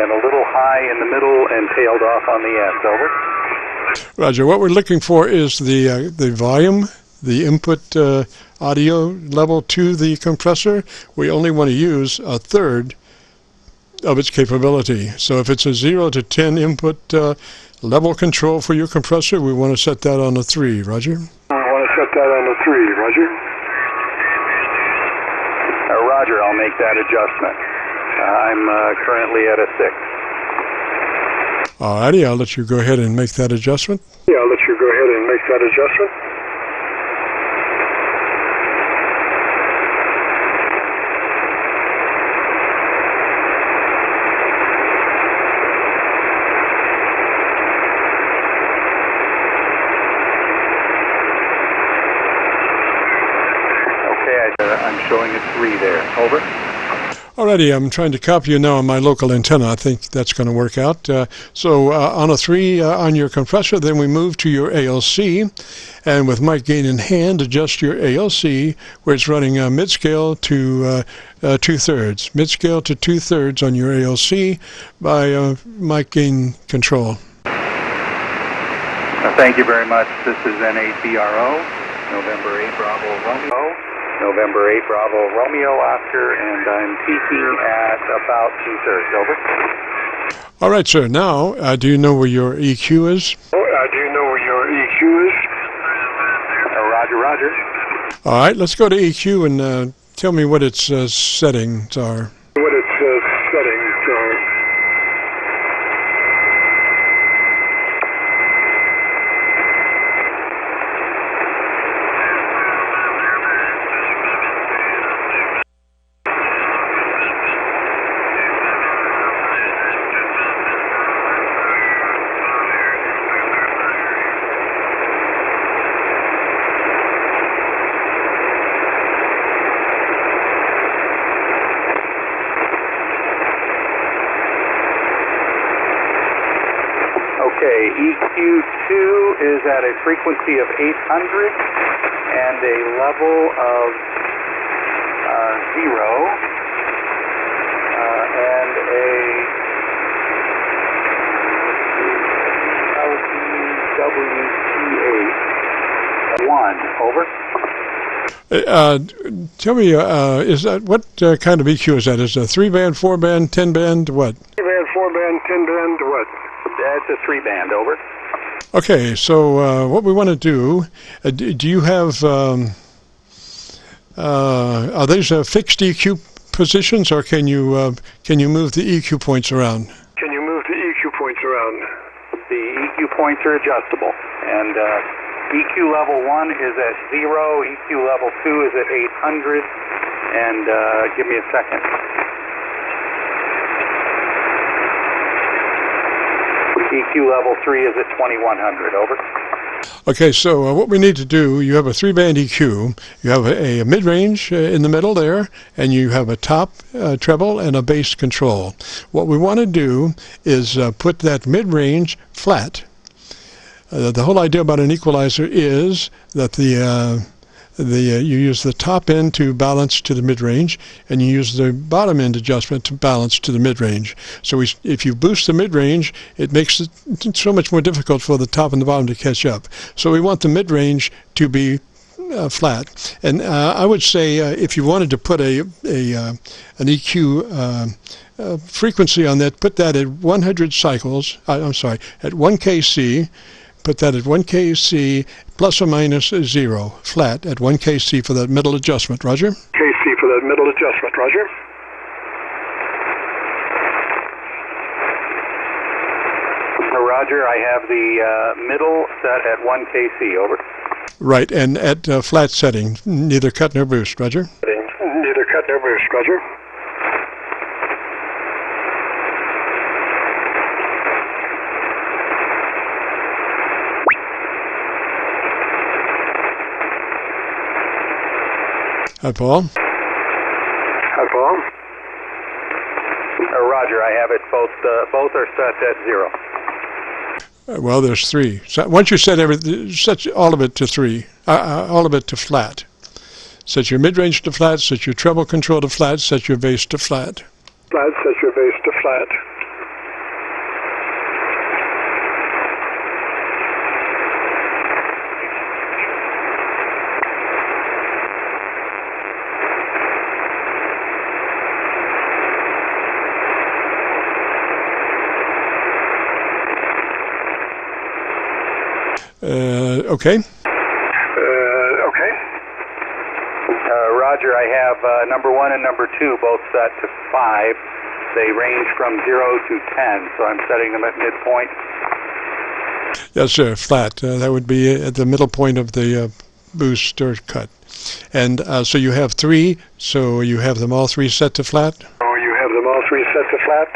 and a little high in the middle and tailed off on the ends. Over. Roger. What we're looking for is the volume, the input audio level to the compressor. We only want to use a third of its capability. So if it's a 0 to 10 input level control for your compressor, we want to set that on a 3. Roger? I want to set that on a 3. Roger? Roger, I'll make that adjustment. I'm currently at a 6. Alrighty, I'll let you go ahead and make that adjustment. Yeah, I'll let you go ahead and make that adjustment. I'm showing a 3 there. Over. Alrighty, I'm trying to copy you now on my local antenna. I think that's going to work out. So on a 3 on your compressor, then we move to your ALC, and with mic gain in hand, adjust your ALC where it's running mid-scale to 2/3. Mid-scale to 2/3 on your ALC by mic gain control. Thank you very much. This is N8BRO, November 8 Bravo Romeo. November 8 Bravo Romeo Oscar, and I'm peaking at about 2/3. Over. All right, sir. Now, do you know where your EQ is? Do you know where your EQ is? Roger. All right, let's go to EQ and tell me what its settings are. What its settings are. Okay, EQ2 is at a frequency of 800 and a level of 0. and a LDWT8 1, over. Tell me, is that what kind of EQ is that? Is it a 3-band, 4-band, 10-band, what? 3-band, 4-band, 10-band, what? That's a 3-band, over. Okay, so what we want to do, do you have, are these fixed EQ positions, or can you move the EQ points around? Can you move the EQ points around? The EQ points are adjustable, and EQ level 1 is at 0, EQ level 2 is at 800, and give me a second. EQ level 3 is at 2100, over. Okay, so what we need to do, you have a 3-band EQ, you have a mid-range in the middle there, and you have a top treble and a bass control. What we want to do is put that mid-range flat. The whole idea about an equalizer is that you use the top end to balance to the mid-range, and you use the bottom end adjustment to balance to the mid-range. So if you boost the mid-range, it makes it so much more difficult for the top and the bottom to catch up. So we want the mid-range to be flat. And I would say if you wanted to put an EQ frequency on that, put that at 100 cycles, at 1 kc. Put that at 1 kc plus or minus 0, flat at 1 kc for that middle adjustment. Roger? KC for that middle adjustment, Roger. Roger, I have the middle set at 1 kc, over. Right, and at flat setting, neither cut nor boost. Roger? Neither cut nor boost, Roger. Hi, Paul. Hi, Paul. Roger, I have it. Both are set at 0. Well, there's 3. So once you set all of it to 3, all of it to flat. Set your mid-range to flat, set your treble control to flat, set your bass to flat. Flat, set your bass to flat. Okay. Okay. Roger, I have number 1 and number 2 both set to 5. They range from 0 to 10, so I'm setting them at midpoint. Yes, sir, flat. That would be at the middle point of the boost or cut. And so you have 3, so you have them all 3 set to flat? Oh, you have them all 3 set to flat?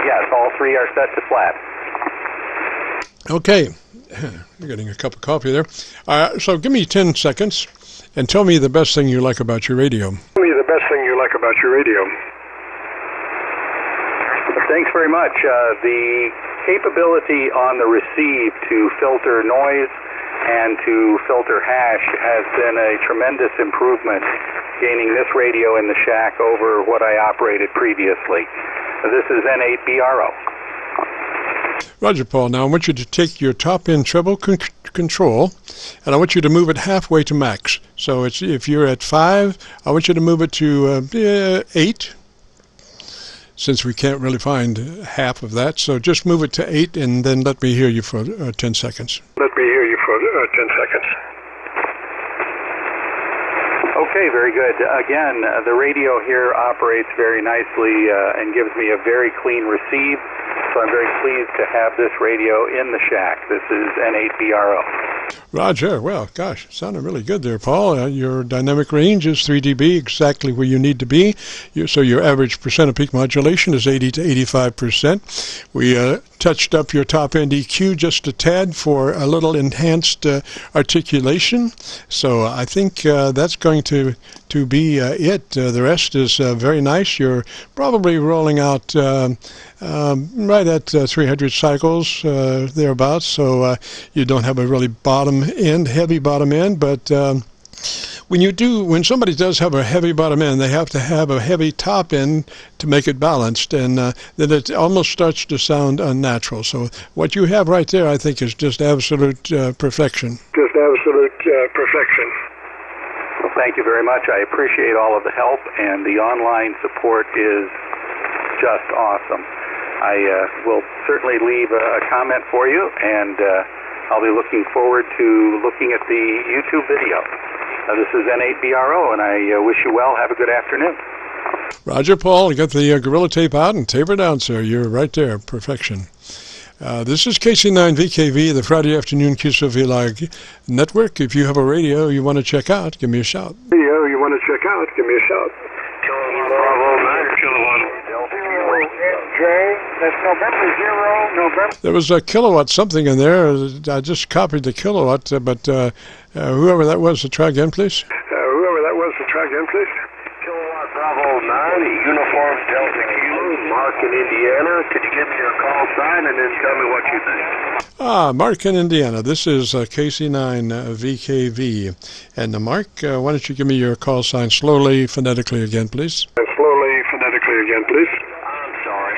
Yes, all 3 are set to flat. Okay. You're getting a cup of coffee there. So give me 10 seconds and tell me the best thing you like about your radio. Tell me the best thing you like about your radio. Thanks very much. The capability on the receive to filter noise and to filter hash has been a tremendous improvement, gaining this radio in the shack over what I operated previously. This is N8BRO. Roger, Paul. Now I want you to take your top-end treble control, and I want you to move it halfway to max. So if you're at 5, I want you to move it to 8, since we can't really find half of that. So just move it to 8, and then let me hear you for 10 seconds. Let me hear you for 10 seconds. Okay, very good. Again, the radio here operates very nicely and gives me a very clean receive, so I'm very pleased to have this radio in the shack. This is N8BRO. Roger. Well, gosh, sounded really good there, Paul. Your dynamic range is 3 dB, exactly where you need to be. So your average percent of peak modulation is 80 to 85%. We touched up your top-end EQ just a tad for a little enhanced articulation. So I think that's going to be it. The rest is very nice. You're probably rolling out right at 300 cycles thereabouts, so you don't have a really heavy bottom end, but when somebody does have a heavy bottom end, they have to have a heavy top end to make it balanced, and then it almost starts to sound unnatural. So what you have right there, I think, is just absolute perfection. Just absolute perfection. Well, thank you very much. I appreciate all of the help, and the online support is just awesome. I will certainly leave a comment for you, and I'll be looking forward to looking at the YouTube video. This is N8BRO, and I wish you well. Have a good afternoon. Roger, Paul, get the Gorilla Tape out and taper down, sir. You're right there. Perfection. This is KC9VKV, the Friday afternoon QSO-VLOG network. If you have a radio you want to check out, give me a shout. Radio you want to check out, give me a shout. Bravo 9 kilowatt. J, that's November 0, November. There was a kilowatt something in there. I just copied the kilowatt, but whoever that was, try again, please. Whoever that was, try again, please. Kilowatt Bravo 9, Uniform Delta Kilo, Mark in Indiana. Could you give me your call sign and then tell me what you think? Mark in Indiana. This is KC9VKV. And Mark, why don't you give me your call sign slowly, phonetically again, please? Slowly, phonetically again, please. I'm sorry.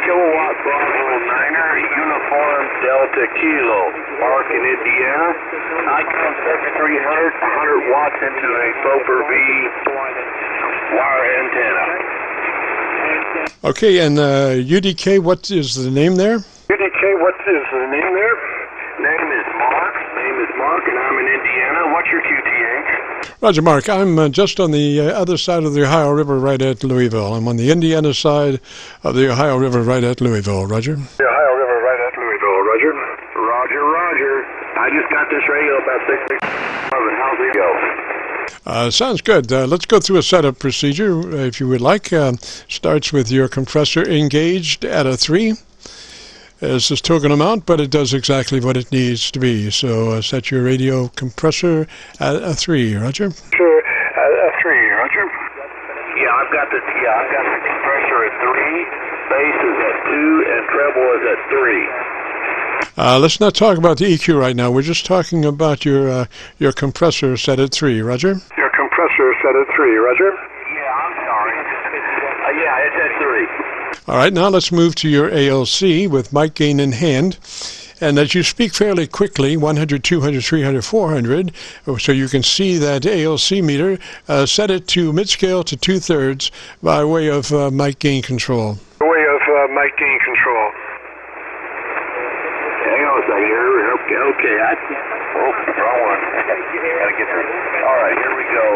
Kilowatt Bravo 9er, Uniform Delta Kilo, Mark in Indiana. Icon 7300, 100 watts into a Foper V wire antenna. Okay, and UDK, what is the name there? UDK, what is the name there? Name is Mark, and I'm in Indiana. What's your QTH? Roger, Mark. I'm just on the other side of the Ohio River, right at Louisville. I'm on the Indiana side of the Ohio River, right at Louisville. Roger. The Ohio River, right at Louisville. Roger. Roger. I just got this radio about 6 weeks. How's it go? Sounds good. Let's go through a setup procedure, if you would like. Starts with your compressor engaged at a 3. It's this token amount, but it does exactly what it needs to be. So set your radio compressor at a 3, Roger. Sure, a 3, Roger. Yeah, I've got the compressor at 3, bass is at 2, and treble is at 3. Let's not talk about the EQ right now. We're just talking about your compressor set at 3, Roger. Your compressor set at 3, Roger. Yeah, I'm sorry. Yeah, it's at 3. All right, now let's move to your ALC with mic gain in hand. And as you speak fairly quickly, 100, 200, 300, 400, so you can see that ALC meter, set it to mid-scale to 2/3 by way of mic gain control. By way of mic gain control. Hang on a second here. Okay. Wrong one. Gotta get there. All right, here we go.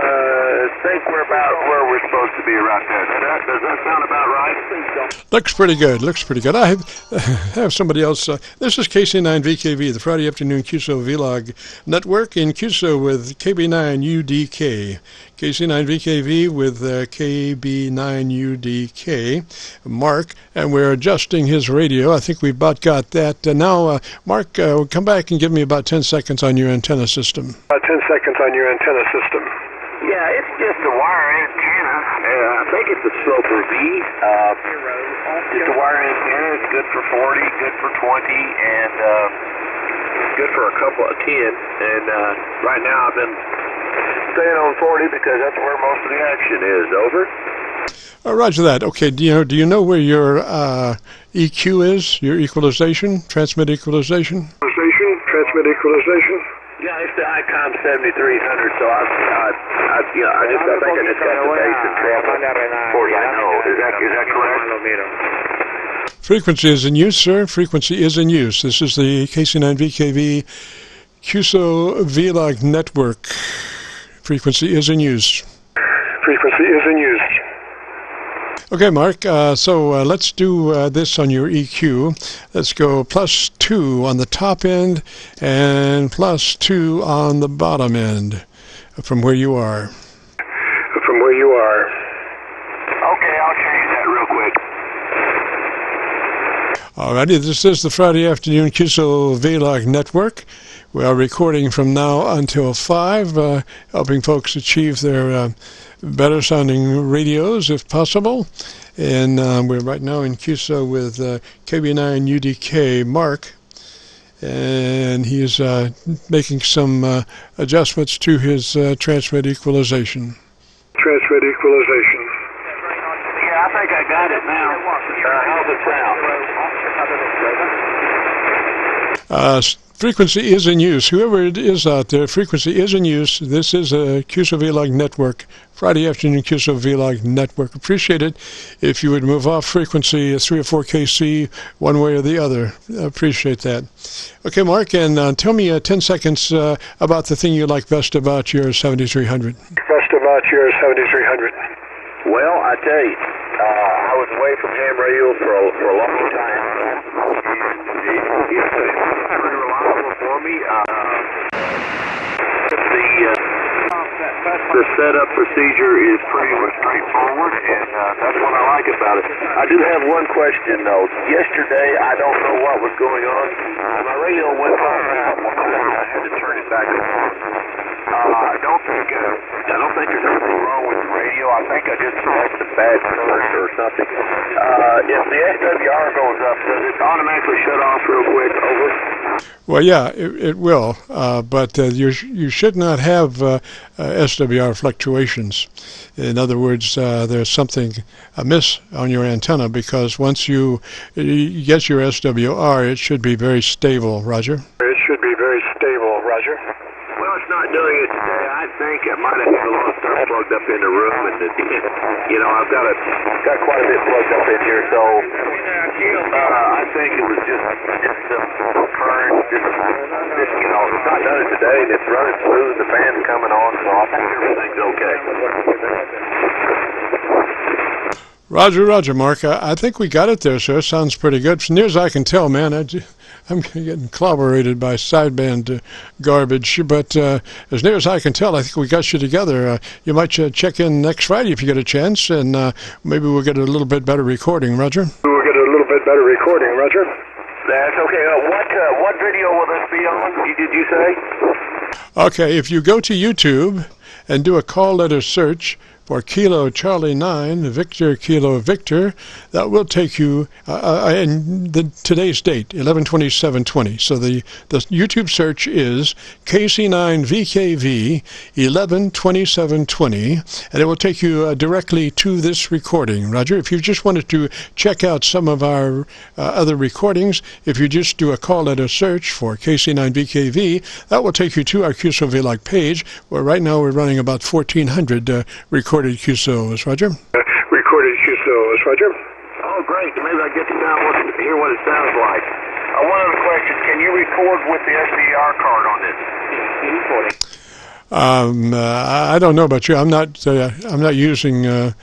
I think we're about where we're supposed to be right there. Does that sound about right? Looks pretty good. I have somebody else. This is KC9VKV, the Friday afternoon QSO-VLOG network in QSO with KB9UDK. KC9VKV with KB9UDK, Mark, and we're adjusting his radio. I think we've about got that. Now, Mark, come back and give me about 10 seconds on your antenna system. About 10 seconds on your antenna system. Yeah, it's just a wire antenna. I think it's a Sloper V. Just a wire antenna. It's good for 40, good for 20, and good for a couple of 10. And right now I've been staying on 40 because that's where most of the action is. Over. Roger that. Okay, do you know where your EQ is, your equalization, transmit equalization? Transmit equalization? Yeah, it's the Icon 7300, so I think I just got the bass and treble. Of course, I know. Is that correct? Frequency is in use, sir. Frequency is in use. This is the KC9VKV QSO-VLOG network. Frequency is in use. Frequency is in use. Okay, Mark, so let's do this on your EQ. Let's go +2 on the top end and +2 on the bottom end from where you are. From where you are. Okay, I'll change that real quick. Alrighty, this is the Friday afternoon QSO-VLOG network. We are recording from now until 5, helping folks achieve their better sounding radios if possible. And we're right now in QSO with KB9UDK Mark. And he's making some adjustments to his transmit equalization. Transmit equalization. Yeah, I think I got it now. How's it sound? Frequency is in use. Whoever it is out there, frequency is in use. This is a QSO-VLOG network, Friday afternoon QSO-VLOG network. Appreciate it if you would move off frequency 3 or 4 KC one way or the other. Appreciate that. Okay, Mark, and tell me 10 seconds about the thing you like best about your 7300. Best about your 7300. Well, I tell you, I was away from ham radios for a long time. It's pretty reliable for me. The setup procedure is pretty straightforward, and that's what I like about it. I do have one question, though. Yesterday, I don't know what was going on. My radio went off. I had to turn it back on. I don't think there's anything wrong with the radio. I think I just selected a bad current or something. If the SWR goes up, does it automatically shut off real quick? Over. Well, yeah, it will, but you should not have SWR fluctuations. In other words, there's something amiss on your antenna, because once you get your SWR, it should be very stable, Roger. It should be very stable, Roger. Well, it's not doing it today. I think I might have had a lot of stuff plugged up in the room, and I've got quite a bit plugged up in here, so I think it was just some current. It's not done it today, and it's running smooth. The fan's coming on, so I think everything's okay. Roger, Mark. I think we got it there, sir. Sounds pretty good. As near as I can tell, man, I'm getting cloberated by sideband garbage. But as near as I can tell, I think we got you together. You might check in next Friday if you get a chance, and maybe we'll get a little bit better recording, Roger. We'll get a little bit better recording, Roger. That's okay. What video will this be on, did you say? Okay, if you go to YouTube and do a call letter search for Kilo Charlie 9, Victor Kilo Victor, that will take you, and today's date, 11/27/20. So the YouTube search is KC9VKV 11/27/20, and it will take you directly to this recording. Roger, if you just wanted to check out some of our other recordings, if you just do a call letter search for KC9VKV, that will take you to our QSO-VLOG page, where right now we're running about 1,400 recorded QSOs, Roger. Recorded QSOs, Roger. Oh, great. Maybe I get to hear what it sounds like. One other question. Can you record with the SDR card on this? I don't know about you. I'm not using the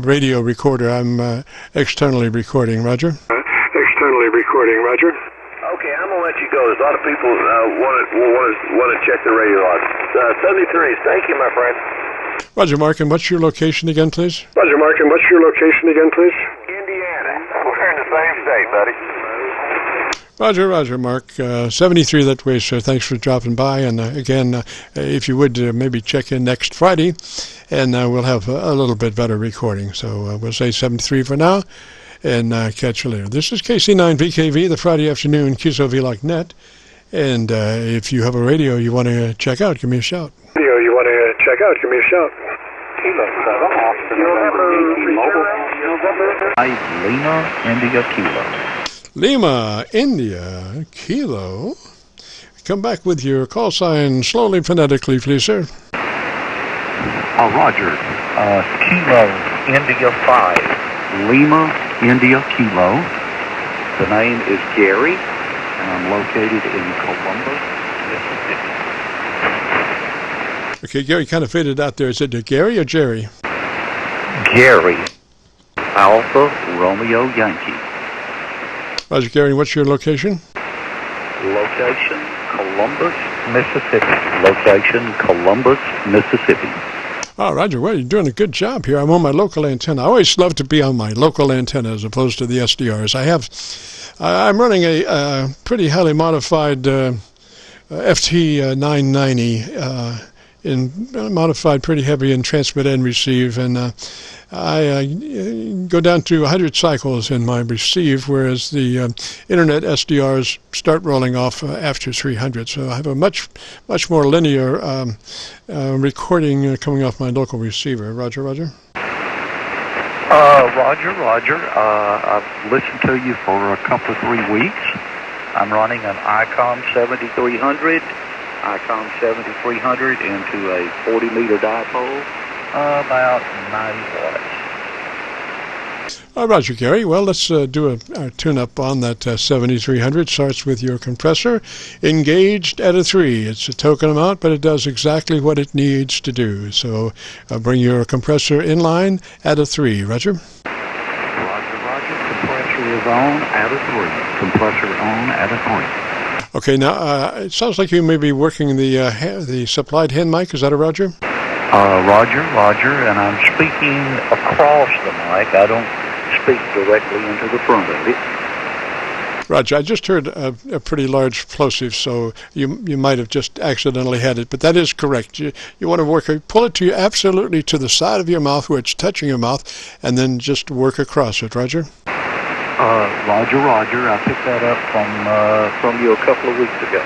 radio recorder. I'm externally recording, Roger. Externally recording, Roger. Okay, I'm gonna let you go. There's a lot of people want to check the radio on. 73. Thank you, my friend. Roger, Mark, and what's your location again, please? Roger, Mark, and what's your location again, please? Indiana. We're in the same state, buddy. Roger, Mark. 73 that way, sir. Thanks for dropping by. And again, if you would maybe check in next Friday, and we'll have a little bit better recording. So we'll say 73 for now, and catch you later. This is KC9VKV, the Friday afternoon QSO-VLOG net. And if you have a radio you want to check out, give me a shout. Radio you want to check out, give me a shout. Lima, India, Kilo. Lima, India, Kilo. Come back with your call sign slowly, phonetically, please, sir. Roger. Kilo, India 5. Lima, India, Kilo. The name is Gary, and I'm located in Columbus, Mississippi. Okay, Gary kind of faded out there. Is it Gary or Jerry? Gary. Alpha Romeo Yankee. Roger, Gary, what's your location? Location, Columbus, Mississippi. Location, Columbus, Mississippi. Oh, Roger, well, you're doing a good job here. I'm on my local antenna. I always love to be on my local antenna as opposed to the SDRs. I'm running a pretty highly modified FT990 modified pretty heavy in transmit and receive, and I go down to 100 cycles in my receive, whereas the internet SDRs start rolling off after 300. So I have a much more linear recording coming off my local receiver. Roger. Roger. I've listened to you for a couple of 3 weeks. I'm running an ICOM 7300. ICOM 7300 into a 40-meter dipole, about 90 watts. Roger, Gary. Well, let's do a tune-up on that 7300. Starts with your compressor engaged at a 3. It's a token amount, but it does exactly what it needs to do. So bring your compressor in line at a 3. Roger. Roger. Compressor is on at a 3. Compressor on at a 3. Okay, now it sounds like you may be working the supplied hand mic. Is that a Roger? Roger, and I'm speaking across the mic. I don't speak directly into the front of it. Roger, I just heard a pretty large plosive, so you might have just accidentally had it, but that is correct. You want to pull it absolutely to the side of your mouth where it's touching your mouth, and then just work across it. Roger. Roger. I picked that up from you a couple of weeks ago.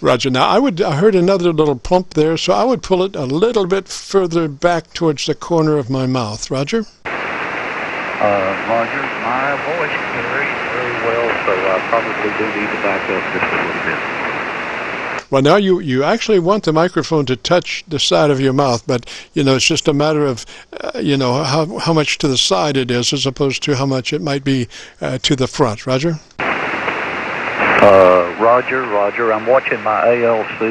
Roger. Now, I heard another little plump there, so I would pull it a little bit further back towards the corner of my mouth. Roger? Roger, my voice carries very well, so I probably do need to back up just a little bit. Well, now you actually want the microphone to touch the side of your mouth, but, it's just a matter of, how much to the side it is as opposed to how much it might be to the front. Roger? Roger. I'm watching my ALC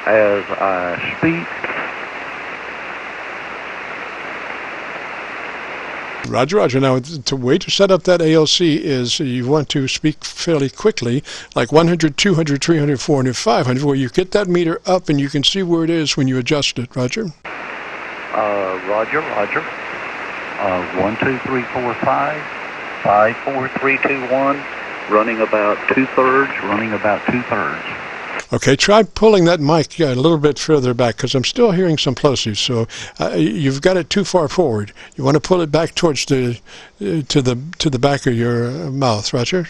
as I speak. Roger. Now, the way to set up that ALC is you want to speak fairly quickly, like 100, 200, 300, 400, 500, where you get that meter up and you can see where it is when you adjust it. Roger? Roger. 1, 2, 3, 4, 5. 5, 4, 3, 2, 1. Running about 2/3. Okay, try pulling that mic a little bit further back, because I'm still hearing some plosives. So you've got it too far forward. You want to pull it back towards to the back of your mouth. Roger.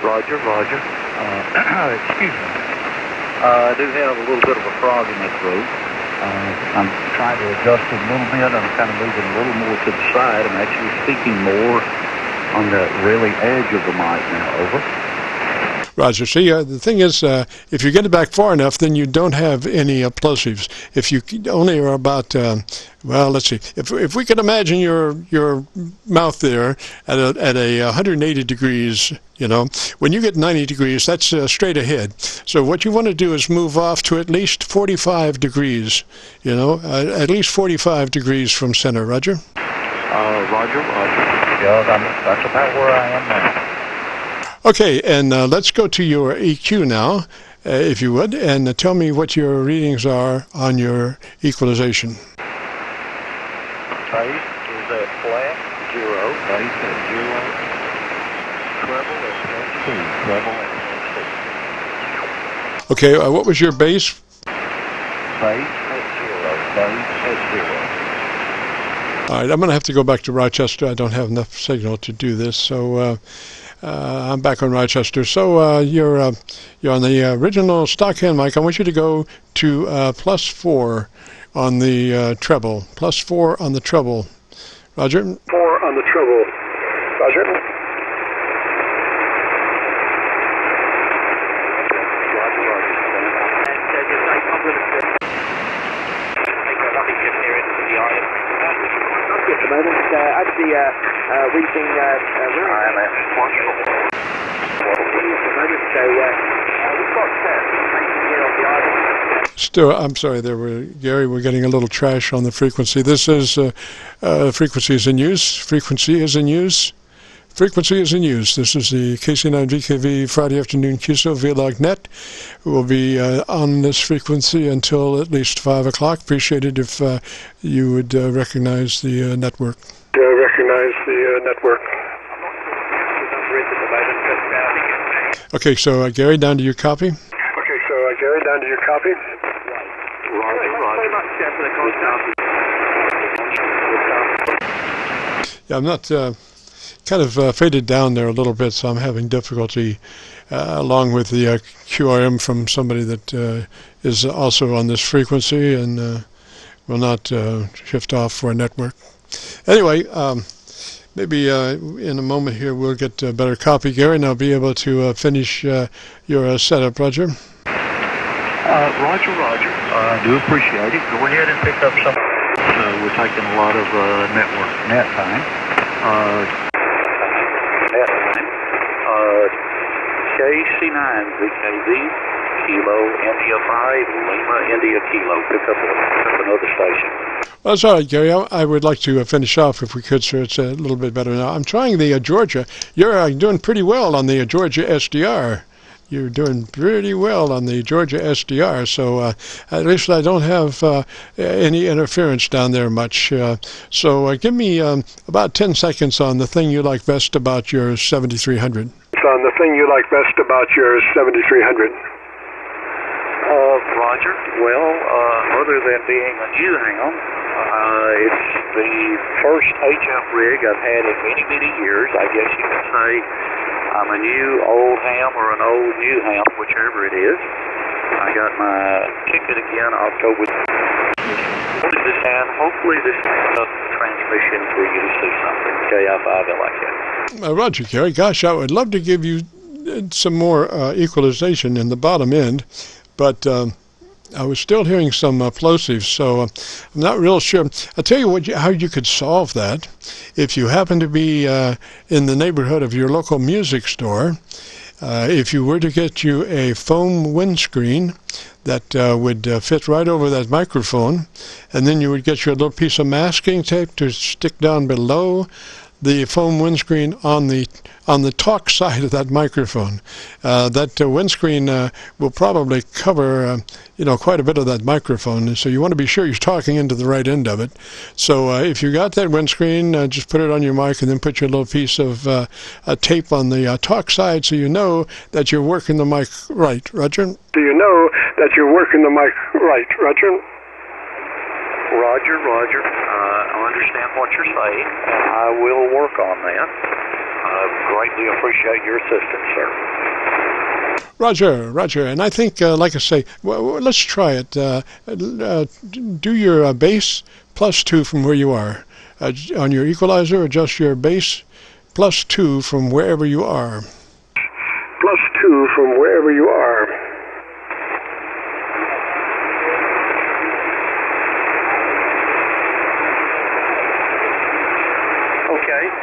Roger. Excuse me. I do have a little bit of a frog in my throat. I'm trying to adjust it a little bit. I'm kind of moving a little more to the side. I'm actually speaking more on the really edge of the mic now. Over. Roger. See, the thing is, if you get it back far enough, then you don't have any plosives. If you only are about, let's see. If we could imagine your mouth there at a 180 degrees, when you get 90 degrees, that's straight ahead. So what you want to do is move off to at least 45 degrees. At least 45 degrees from center. Roger. Roger. Yeah, that's about where I am now. Okay, and let's go to your EQ now, if you would, and tell me what your readings are on your equalization. Bass is at flat, 0. Bass at 0. Treble at 2. Okay, what was your bass? Bass at 0. All right, I'm going to have to go back to Rochester. I don't have enough signal to do this, so I'm back on Rochester. So you're on the original stock hand mic. I want you to go to +4 on the treble. +4 on the treble. Roger? 4 on the treble. Roger? Reaching Still, I'm sorry, Gary, we're getting a little trash on the frequency. This is frequencies in use. Frequency is in use. Frequency is in use. This is the KC9VKV Friday afternoon QSO-VLOG net. We'll be on this frequency until at least 5 o'clock. Appreciate it if you would recognize the network. Okay, so Gary, down to your copy. Yeah, I'm not kind of faded down there a little bit, so I'm having difficulty along with the QRM from somebody that is also on this frequency and will not shift off for a network. Anyway, maybe in a moment here we'll get a better copy, Gary, and I'll be able to finish your setup, Roger. Roger. I do appreciate it. Go ahead and pick up some. We're taking a lot of net time. KC9VKV, Kilo, India 5, Lima, India, Kilo. Pick up another station. Well, that's all right, Gary. I would like to finish off if we could, sir. It's a little bit better now. I'm trying the Georgia. You're doing pretty well on the Georgia SDR. You're doing pretty well on the Georgia SDR, so at least I don't have any interference down there much. So give me about 10 seconds on the thing you like best about your 7300. Roger. Well, other than being a new ham, it's the first HF rig I've had in many, many years. I guess you could say I'm a new old ham or an old new ham, whichever it is. I got my ticket again October. And hopefully this makes up the transmission for you to see something. KI5LIK. Roger, Gary. Gosh, I would love to give you some more equalization in the bottom end, but I was still hearing some plosives, so I'm not real sure. I'll tell you how you could solve that. If you happen to be in the neighborhood of your local music store, if you were to get you a foam windscreen that would fit right over that microphone, and then you would get your little piece of masking tape to stick down below the foam windscreen on the talk side of that microphone. That windscreen will probably cover quite a bit of that microphone, so you want to be sure you're talking into the right end of it. So if you got that windscreen, just put it on your mic and then put your little piece of tape on the talk side so you know that you're working the mic right. Roger? Do you know that you're working the mic right, Roger? Roger. I understand what you're saying, and I will work on that. I greatly appreciate your assistance, sir. Roger. And I think, like I say, well, let's try it. Do your bass +2 from where you are. On your equalizer, adjust your bass +2 from wherever you are. +2 from wherever you are.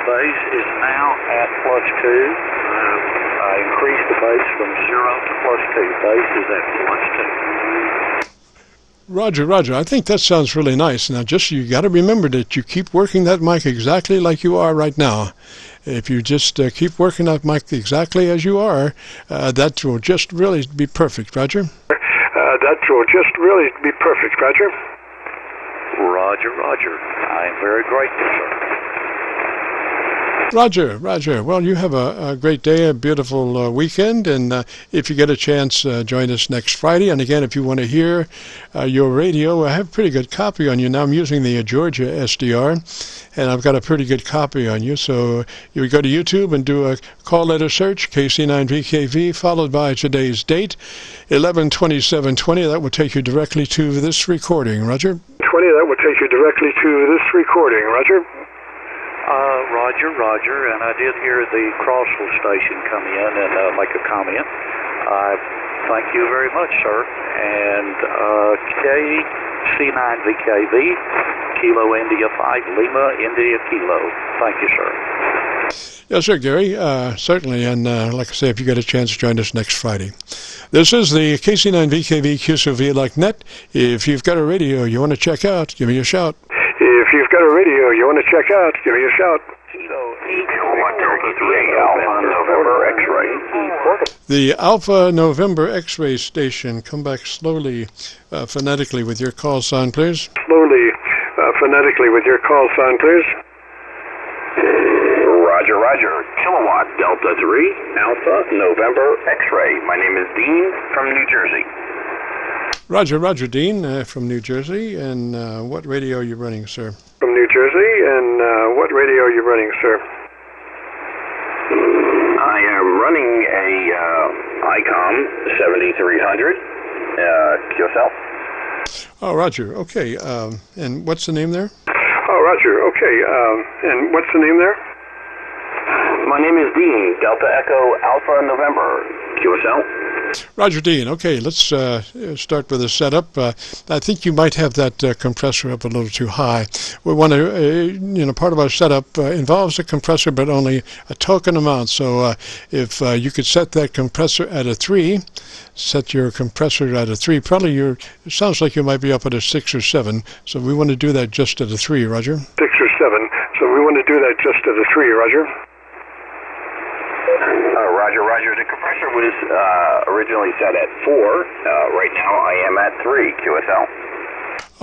Bass is now at +2. I increased the bass from 0 to +2. Bass is at +2. Roger. I think that sounds really nice. Now, you got to remember that you keep working that mic exactly like you are right now. If you just keep working that mic exactly as you are, that will just really be perfect, Roger. Roger. I am very grateful, sir. Roger. Well, you have a great day, a beautiful weekend, and if you get a chance, join us next Friday. And again, if you want to hear your radio, I have a pretty good copy on you. Now I'm using the Georgia SDR, and I've got a pretty good copy on you. So you would go to YouTube and do a call letter search, KC9VKV, followed by today's date, 11/27/20. That will take you directly to this recording. Roger? Roger, and I did hear the Crossville station come in and make a comment. Thank you very much, sir. And KC9VKV, Kilo India 5, Lima India Kilo. Thank you, sir. Yes, sir, Gary. Certainly, and like I say, if you get a chance, join us next Friday. This is the KC9VKV QSO-VLOG net. If you've got a radio you want to check out, give me a shout. Kilo 1 Delta 3, Alpha November X-ray. The Alpha November X-ray station. Come back slowly, phonetically with your call sign, please. Slowly, phonetically with your call sign, please. Roger, Roger. Kilowatt Delta 3, Alpha November X-ray. My name is Dean from New Jersey. Roger, Dean from New Jersey. And what radio are you running, sir? From New Jersey, and what radio are you running, sir? I am running a ICOM 7300 QSO. Oh, Roger. Okay. And what's the name there? Oh, Roger. Okay. And what's the name there? My name is Dean, Delta Echo Alpha November QSL. Roger, Dean. Okay, let's start with the setup. I think you might have that compressor up a little too high. We want to, part of our setup involves a compressor, but only a token amount. So if you could set that compressor at a 3, set your compressor at a 3. Probably it sounds like you might be up at a 6 or 7. So we want to do that just at a 3, Roger. 6 or 7. So we want to do that just at a 3, Roger. Roger. The compressor was originally set at 4. Right now I am at 3 QSL.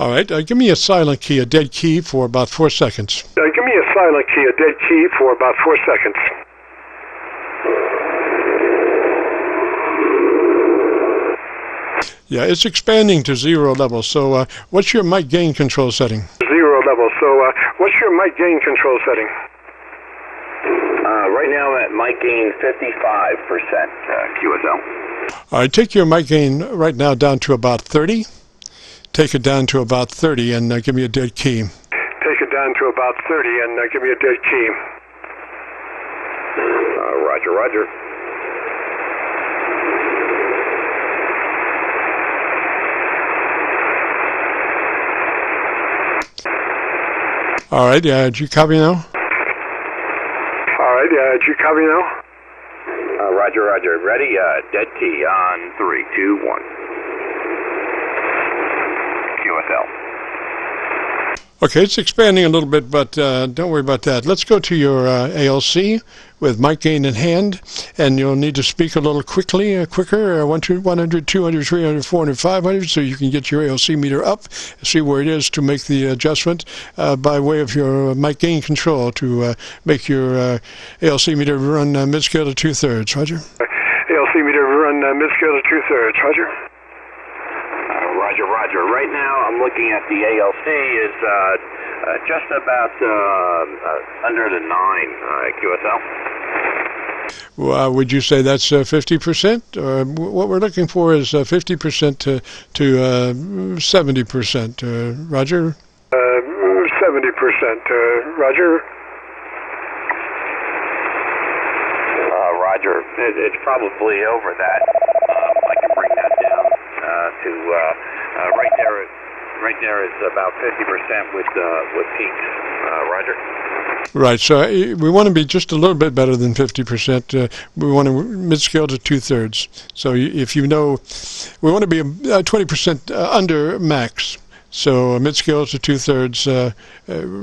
All right. Give me a silent key, a dead key for about 4 seconds. Give me a silent key, a dead key for about 4 seconds. Yeah, it's expanding to 0 level. So what's your mic gain control setting? 0 level. So what's your mic gain control setting? Right now I'm at mic gain 55% QSL. All right, take your mic gain right now down to about 30. Take it down to about 30 and give me a dead key. Take it down to about 30 and give me a dead key. Roger. All right, did you copy now? Did you copy now? Roger. Ready? Dead key on 3, 2, 1. QSL. Okay, it's expanding a little bit, but don't worry about that. Let's go to your ALC with mic gain in hand, and you'll need to speak a little quicker, 100, 200, 300, 400, 500, so you can get your ALC meter up, see where it is to make the adjustment by way of your mic gain control to make your ALC meter run mid-scale to 2/3. Roger? ALC meter run mid-scale to 2/3. Roger? Roger. Right now I'm looking at the ALC is just about under the 9 QSL. Well, would you say that's 50%? What we're looking for is 50% to 70%. Roger? 70%. Roger? Roger. It's probably over that. I can bring that down to right there. Right there is about 50% with peaks. Roger. Right. So we want to be just a little bit better than 50%. We want to mid-scale to 2/3. So if you know, we want to be 20% under max. So mid-scale to 2/3,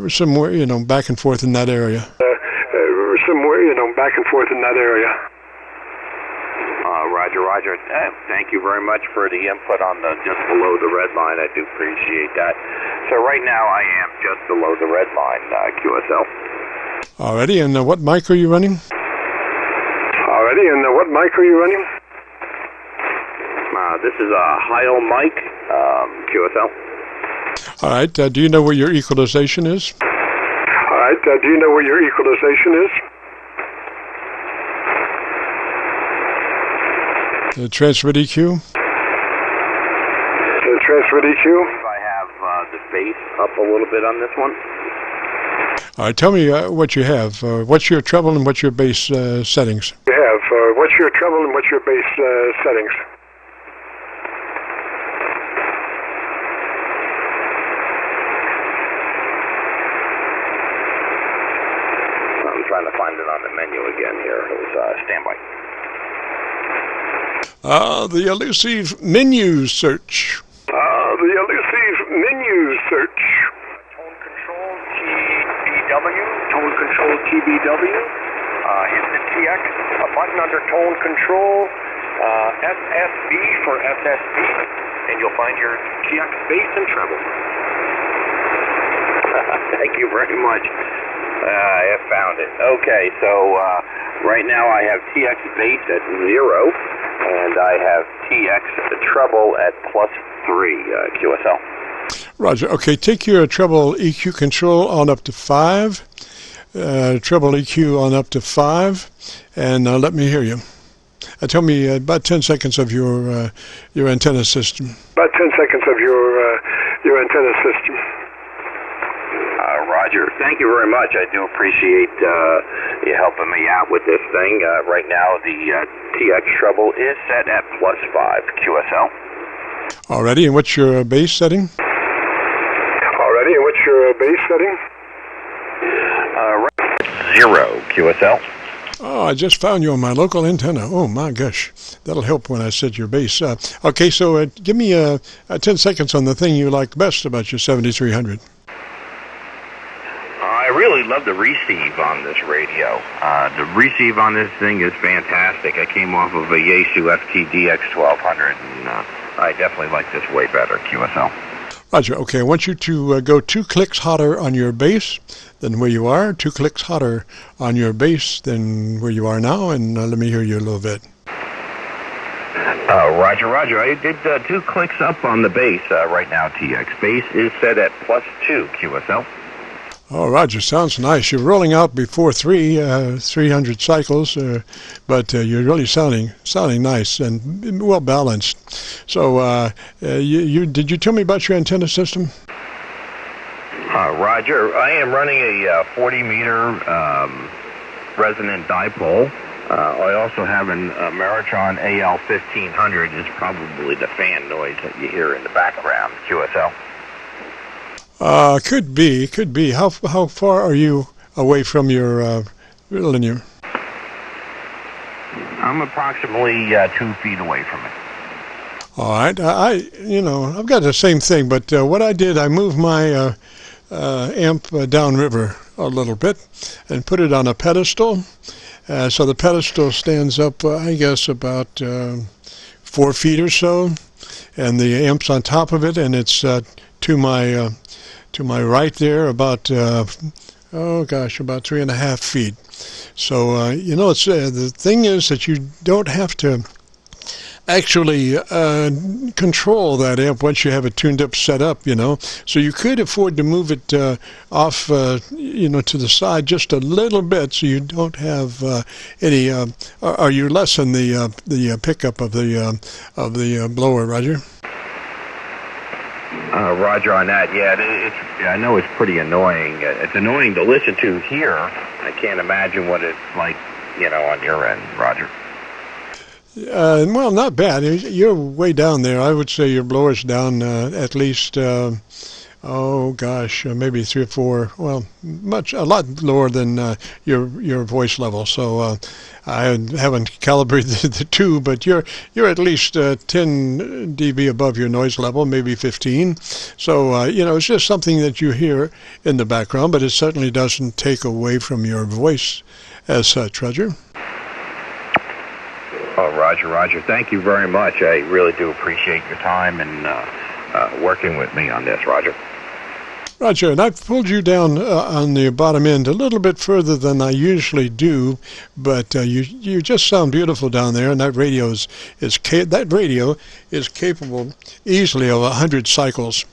somewhere back and forth in that area. Back and forth in that area. Roger. Thank you very much for the input on the just below the red line. I do appreciate that. So right now I am just below the red line, QSL. Alrighty, and what mic are you running? This is a Heil mic, QSL. All right. Do you know where your equalization is? Transfer EQ? I have the bass up a little bit on this one. All right, tell me what you have. What's your treble and what's your bass settings? What's your treble and what's your bass settings? I'm trying to find it on the menu again here. It was standby. The elusive menu search. Tone control, TBW, tone control TBW. Hit the TX, a button under tone control, SSB for SSB, and you'll find your TX bass and treble. Thank you very much. I have found it. Okay, so right now I have TX bass at 0, and I have TX treble at +3 QSL. Roger. Okay, take your treble EQ control on up to 5. Treble EQ on up to 5, and let me hear you. Tell me about 10 seconds of your antenna system. About 10 seconds of your antenna system. Roger. Thank you very much. I do appreciate you helping me out with this thing. Right now, the TX treble is set at +5 QSL. Alrighty, and what's your bass setting? 0 QSL. Oh, I just found you on my local antenna. Oh my gosh, that'll help when I set your bass. Okay, so give me 10 seconds on the thing you like best about your 7300. I really love the receive on this radio. The receive on this thing is fantastic. I came off of a Yaesu FTDX1200, and I definitely like this way better, QSL. Roger. Okay, I want you to go 2 clicks hotter on your bass than where you are, 2 clicks hotter on your bass than where you are now, and let me hear you a little bit. Roger. I did 2 clicks up on the bass right now, TX. Bass is set at +2 QSL. Oh, Roger, sounds nice. You're rolling out before 300 cycles, but you're really sounding nice and well balanced. So, did you tell me about your antenna system? Roger, I am running a 40-meter resonant dipole. I also have an Meritron AL1500. Is probably the fan noise that you hear in the background, QSL. Could be. How far are you away from your linear? I'm approximately 2 feet away from it. All right. I've got the same thing, but what I did, I moved my amp downriver a little bit and put it on a pedestal. So the pedestal stands up, I guess, about 4 feet or so, and the amp's on top of it, and it's to my right there, about 3.5 feet. So it's the thing is that you don't have to actually control that amp once you have it tuned up, set up. So you could afford to move it off, to the side just a little bit, so you don't have any, or you lessen the pickup of the blower, Roger. Roger on that. Yeah, I know it's pretty annoying. It's annoying to listen to here. I can't imagine what it's like, on your end, Roger. Well, not bad. You're way down there. I would say your blower's down at least, maybe 3 or 4. Well, a lot lower than your voice level. So I haven't calibrated the 2, but you're at least 10 dB above your noise level, maybe 15. So it's just something that you hear in the background, but it certainly doesn't take away from your voice as such, Roger. Oh, Roger. Thank you very much. I really do appreciate your time and working with me on this, Roger. Roger, and I've pulled you down on the bottom end a little bit further than I usually do, but you just sound beautiful down there, and that radio is capable easily of 100 cycles,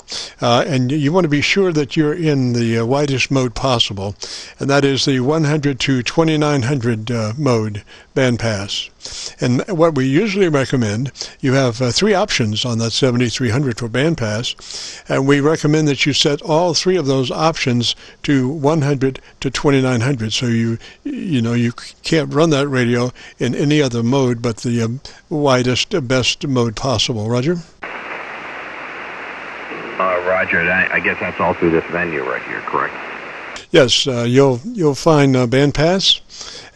and you want to be sure that you're in the widest mode possible, and that is the 100 to 2900 mode bandpass. And what we usually recommend, you have 3 options on that 7300 for bandpass, and we recommend that you set all 3 of those options to 100 to 2900. So you can't run that radio in any other mode but the widest, best mode possible. Roger? Roger, I guess that's all through this menu right here, correct? Yes, you'll find bandpass,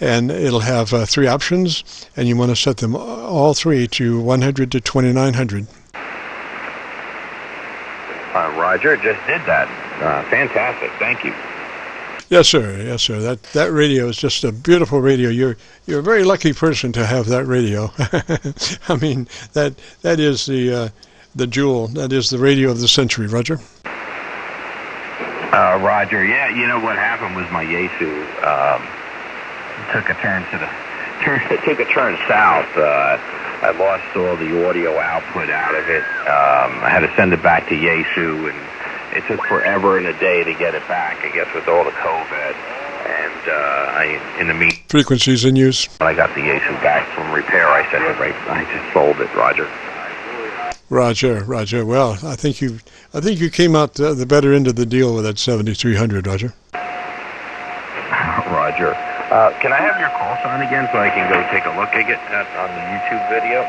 and it'll have 3 options, and you want to set them all 3 to 100 to 2900. Roger, just did that. Fantastic. Thank you. Yes, sir. Yes, sir. That radio is just a beautiful radio. You're a very lucky person to have that radio. I mean, that is the jewel. That is the radio of the century, Roger. Roger. Yeah, you know what happened was my Yaesu took a turn south. I lost all the audio output out of it. I had to send it back to Yaesu, and it took forever and a day to get it back, I guess, with all the COVID. And in the meantime, frequencies in use. When I got the Yaesu back from repair, I sent it right. I just sold it, Roger. Roger. Well, I think you came out the better end of the deal with that 7300, Roger. Roger. Can I have your call sign again so I can go take a look at it on the YouTube video?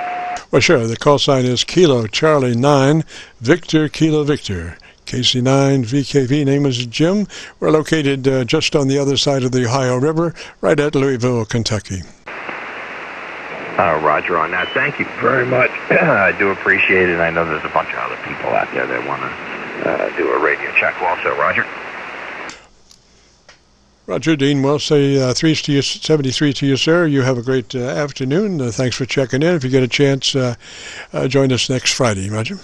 Well, sure. The call sign is Kilo Charlie 9 Victor Kilo Victor. KC9VKV, name is Jim. We're located just on the other side of the Ohio River, right at Louisville, Kentucky. Roger on that. Thank you very much. I do appreciate it. I know there's a bunch of other people out there that want to do a radio check also, Roger. Roger, Dean, we'll say 373 to you, sir. You have a great afternoon. Thanks for checking in. If you get a chance, join us next Friday, Roger.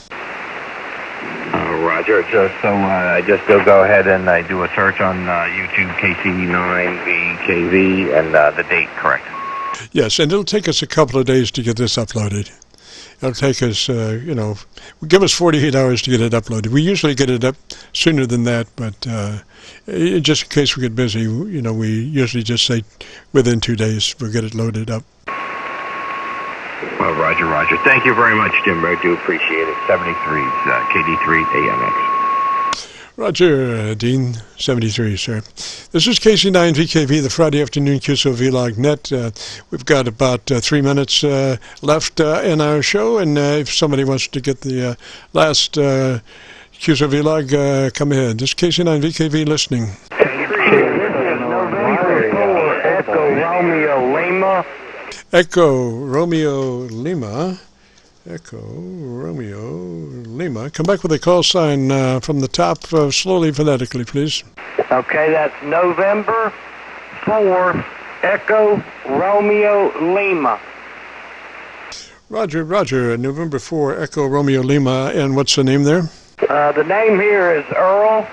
Roger, just so I just go ahead and I do a search on YouTube, KC9VKV, and the date, correct? Yes, and it'll take us a couple of days to get this uploaded. It'll take us, give us 48 hours to get it uploaded. We usually get it up sooner than that, but just in case we get busy, we usually just say within 2 days we'll get it loaded up. Well, Roger. Thank you very much, Jim. I do appreciate it. 73's KD3 AMX. Roger, Dean, 73, sir. This is KC9VKV, the Friday afternoon QSO-VLOG net. We've got about 3 minutes left in our show, and if somebody wants to get the last QSO-VLOG, come ahead. This is KC9VKV listening. Echo Romeo Lima. Echo Romeo Lima. Echo Romeo Lima. Come back with a call sign from the top, slowly phonetically, please. Okay, that's November 4, Echo Romeo Lima. Roger. November 4, Echo Romeo Lima. And what's the name there? The name here is Earl.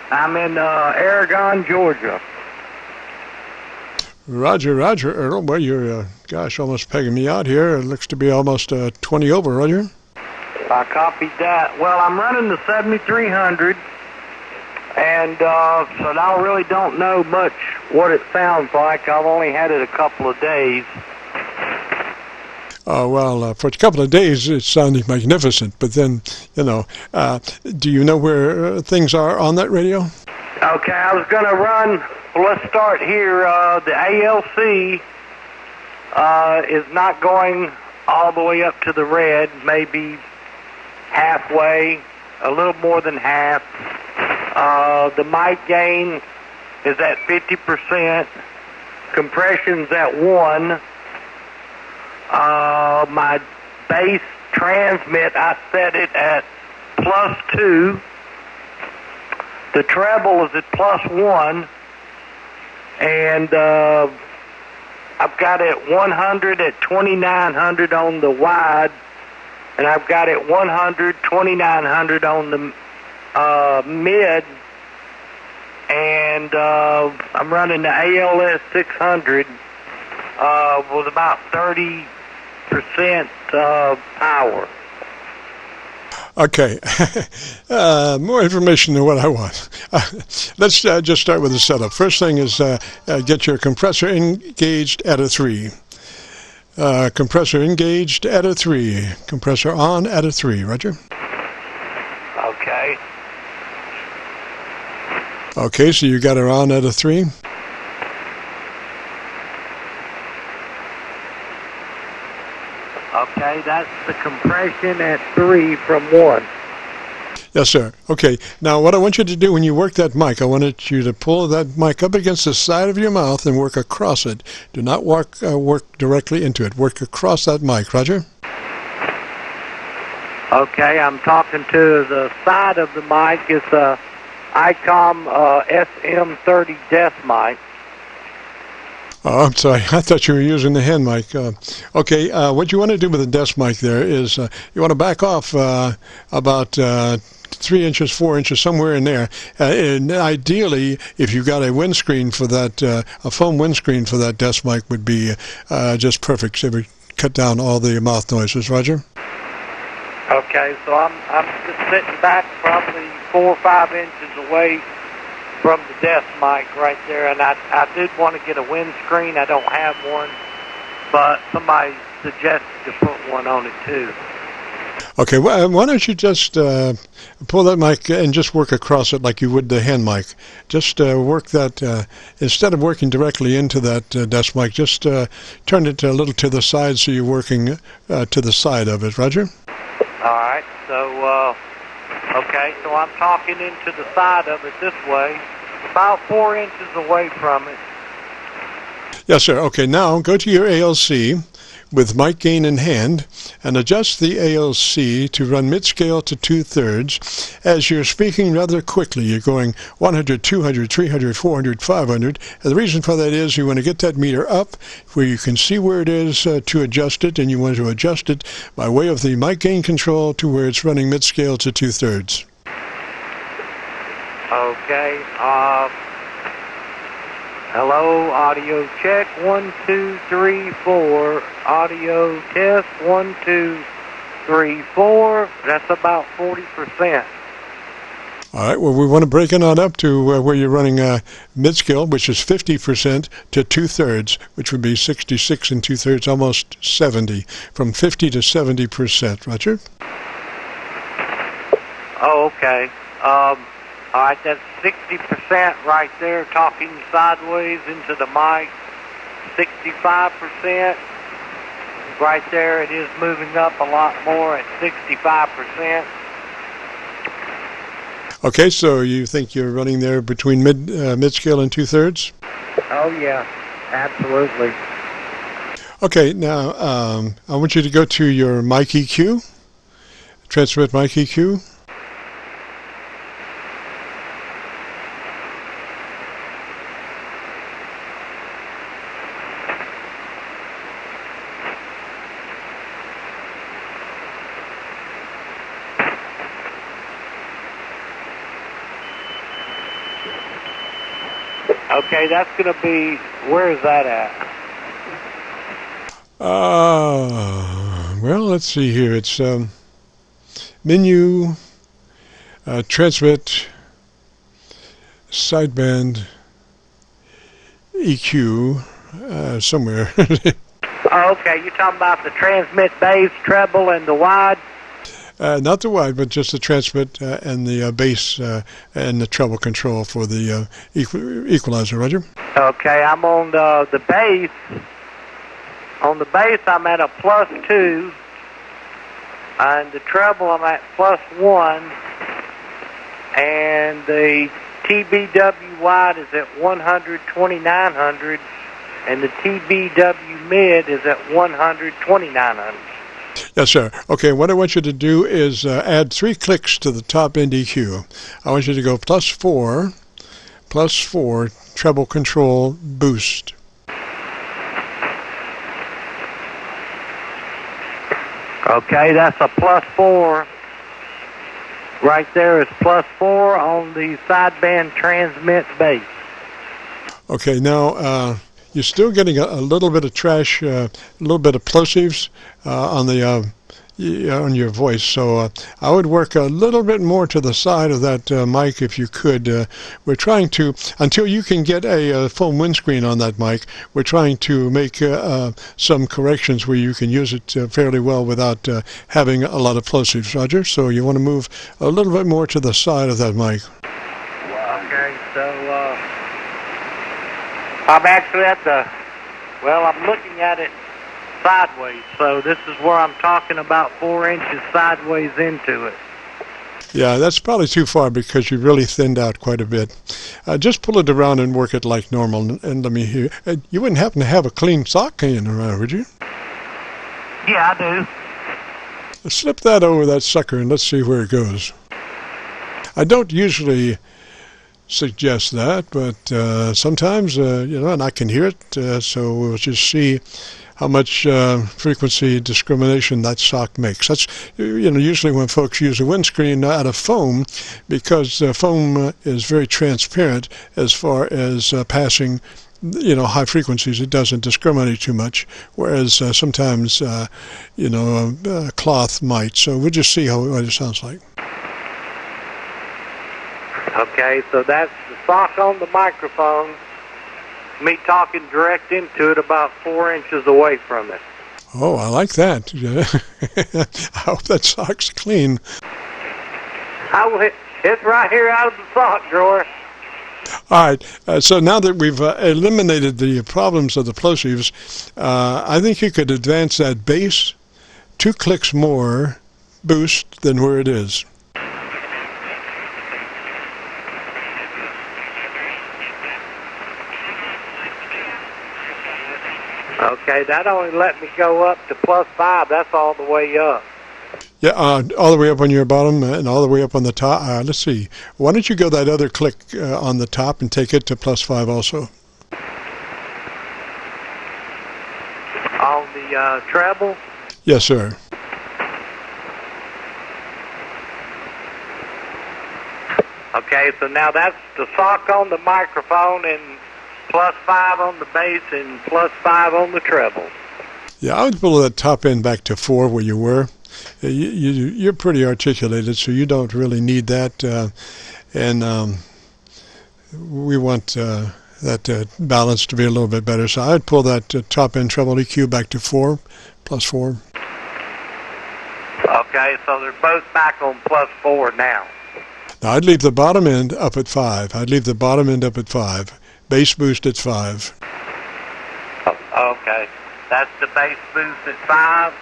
I'm in Aragon, Georgia. Roger, Earl. Well, you're, almost pegging me out here. It looks to be almost 20 over, Roger. I copied that. Well, I'm running the 7300, and so I really don't know much what it sounds like. I've only had it a couple of days. For a couple of days, it sounded magnificent. But then, do you know where things are on that radio? Okay, I was going to run. Well, let's start here. The ALC is not going all the way up to the red, maybe halfway, a little more than half. The mic gain is at 50%. Compression's at 1. My bass transmit, I set it at +2. The treble is at +1. And I've got it 100 at 2900 on the wide, and I've got it 100, 2900 on the mid, and I'm running the ALS 600 with about 30% power. Okay, more information than what I want. Let's just start with the setup. First thing is get your compressor engaged at a 3. Compressor engaged at a 3. Compressor on at a 3. Roger? Okay. Okay, so you got her on at a 3? Okay, that's the compression at 3 from 1. Yes, sir. Okay, now what I want you to do when you work that mic, I wanted you to pull that mic up against the side of your mouth and work across it. Do not work directly into it. Work across that mic. Roger? Okay, I'm talking to the side of the mic. It's ICOM SM30 desk mic. Oh, I'm sorry. I thought you were using the hand mic. Okay, what you want to do with the desk mic there is you want to back off about 3 inches, 4 inches, somewhere in there. And ideally, if you got a windscreen for that, a foam windscreen for that desk mic would be just perfect. So it would cut down all the mouth noises. Roger? Okay, so I'm just sitting back probably 4 or 5 inches away from the desk mic right there, and I did want to get a windscreen. I don't have one, but somebody suggested to put one on it too. Okay, well, why don't you just pull that mic and just work across it like you would the hand mic. Just work that, instead of working directly into that desk mic, just turn it a little to the side so you're working to the side of it. Roger? All right, so, okay, so I'm talking into the side of it this way, about 4 inches away from it. Yes, sir. Okay, now go to your ALC with mic gain in hand and adjust the ALC to run mid-scale to 2/3. As you're speaking rather quickly, you're going 100, 200, 300, 400, 500. And the reason for that is you want to get that meter up where you can see where it is to adjust it, and you want to adjust it by way of the mic gain control to where it's running mid-scale to 2/3. Okay, hello, audio check, 1, 2, 3, 4. Audio test, 1, 2, 3, 4. That's about 40%. All right, well, we want to break it on up to where you're running mid-scale, which is 50% to 2/3, which would be 66 and 2/3, almost 70, from 50 to 70%. Roger? Oh, okay. All right, that's 60% right there, talking sideways into the mic. 65%. Right there, it is moving up a lot more at 65%. Okay, so you think you're running there between mid-scale and 2/3? Oh, yeah, absolutely. Okay, now I want you to go to your mic EQ, transmit mic EQ. Okay, that's going to be, where is that at? Well, let's see here. It's menu, transmit, sideband, EQ, somewhere. Oh, okay, you're talking about the transmit bass, treble, and the wide? Not the wide, but just the transmit and the bass and the treble control for the equalizer. Roger? Okay, I'm on the bass. On the bass, I'm at a +2. And the treble, I'm at +1. And the TBW wide is at 100, 2900. And the TBW mid is at 100, 2900. Yes, sir. Okay, what I want you to do is add 3 clicks to the top end EQ. I want you to go +4, treble control, boost. Okay, that's a +4. Right there is +4 on the sideband transmit bass. Okay, now you're still getting a little bit of trash, a little bit of plosives on the on your voice. So I would work a little bit more to the side of that mic if you could. We're trying to, until you can get a foam windscreen on that mic, we're trying to make some corrections where you can use it fairly well without having a lot of plosives, Roger. So you want to move a little bit more to the side of that mic. Okay, so I'm actually at the, well, I'm looking at it sideways, so this is where I'm talking about 4 inches sideways into it. Yeah, that's probably too far because you really thinned out quite a bit. Just pull it around and work it like normal, and let me hear. You wouldn't happen to have a clean sock hanging around, would you? Yeah, I do. Slip that over that sucker and let's see where it goes. I don't usually suggest that, but sometimes, and I can hear it, so we'll just see how much frequency discrimination that sock makes. That's, usually when folks use a windscreen out of foam, because foam is very transparent as far as passing high frequencies. It doesn't discriminate too much, whereas sometimes, cloth might. So we'll just see what it sounds like. Okay, so that's the sock on the microphone, me talking direct into it about 4 inches away from it. Oh, I like that. I hope that sock's clean. It's right here out of the sock drawer. All right, so now that we've eliminated the problems of the plosives, I think you could advance that bass 2 clicks more boost than where it is. Okay, that only let me go up to +5. That's all the way up. Yeah, all the way up on your bottom and all the way up on the top. Let's see. Why don't you go that other click on the top and take it to +5 also? On the treble? Yes, sir. Okay, so now that's the sock on the microphone and +5 on the bass and +5 on the treble. Yeah, I would pull that top end back to 4 where you were. You're pretty articulated, so you don't really need that. And we want that balance to be a little bit better. So I'd pull that top end treble EQ back to 4, +4. Okay, so they're both back on +4 now. Now I'd leave the bottom end up at 5. Bass boost at 5. Okay, that's the bass boost at 5,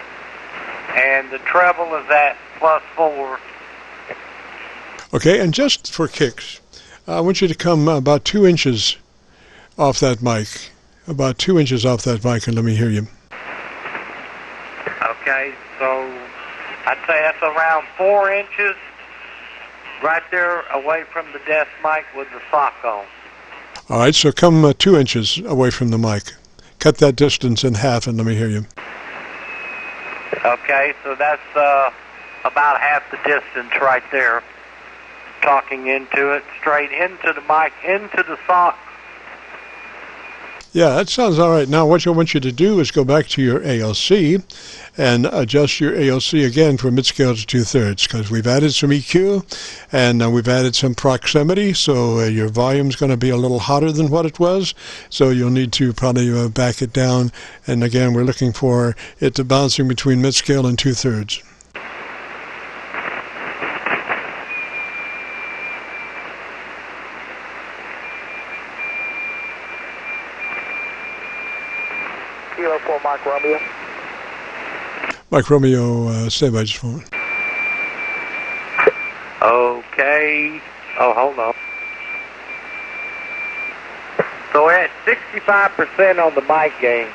and the treble is at +4. Okay, and just for kicks, I want you to come about 2 inches off that mic. About 2 inches off that mic, and let me hear you. Okay, so I'd say that's around 4 inches right there away from the desk mic with the sock on. All right, so come 2 inches away from the mic. Cut that distance in half and let me hear you. Okay, so that's about half the distance right there. Talking into it, straight into the mic, into the sock. Yeah, that sounds all right. Now, what I want you to do is go back to your ALC and adjust your ALC again from mid-scale to 2/3, because we've added some EQ and we've added some proximity, so your volume's going to be a little hotter than what it was, so you'll need to probably back it down. And again, we're looking for it to bouncing between mid-scale and 2/3. Kilo 4 Mike Romeo. Mike Romeo, stay by just a moment. Okay. Oh, hold on. So we're at 65% on the mic gain.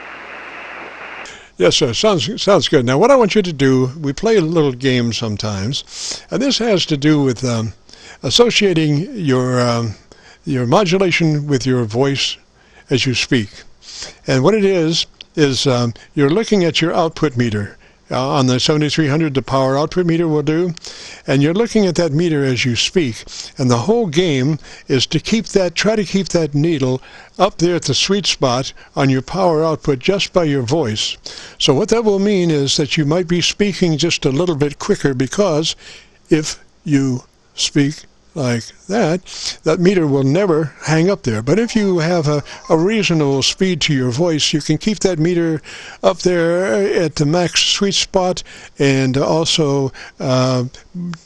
Yes, sir. Sounds good. Now, what I want you to do, we play a little game sometimes, and this has to do with associating your modulation with your voice as you speak. And what it is you're looking at your output meter. On the 7300, the power output meter will do, and you're looking at that meter as you speak, and the whole game is to try to keep that needle up there at the sweet spot on your power output just by your voice. So what that will mean is that you might be speaking just a little bit quicker, because if you speak like that meter will never hang up there. But if you have a reasonable speed to your voice, you can keep that meter up there at the max sweet spot, and also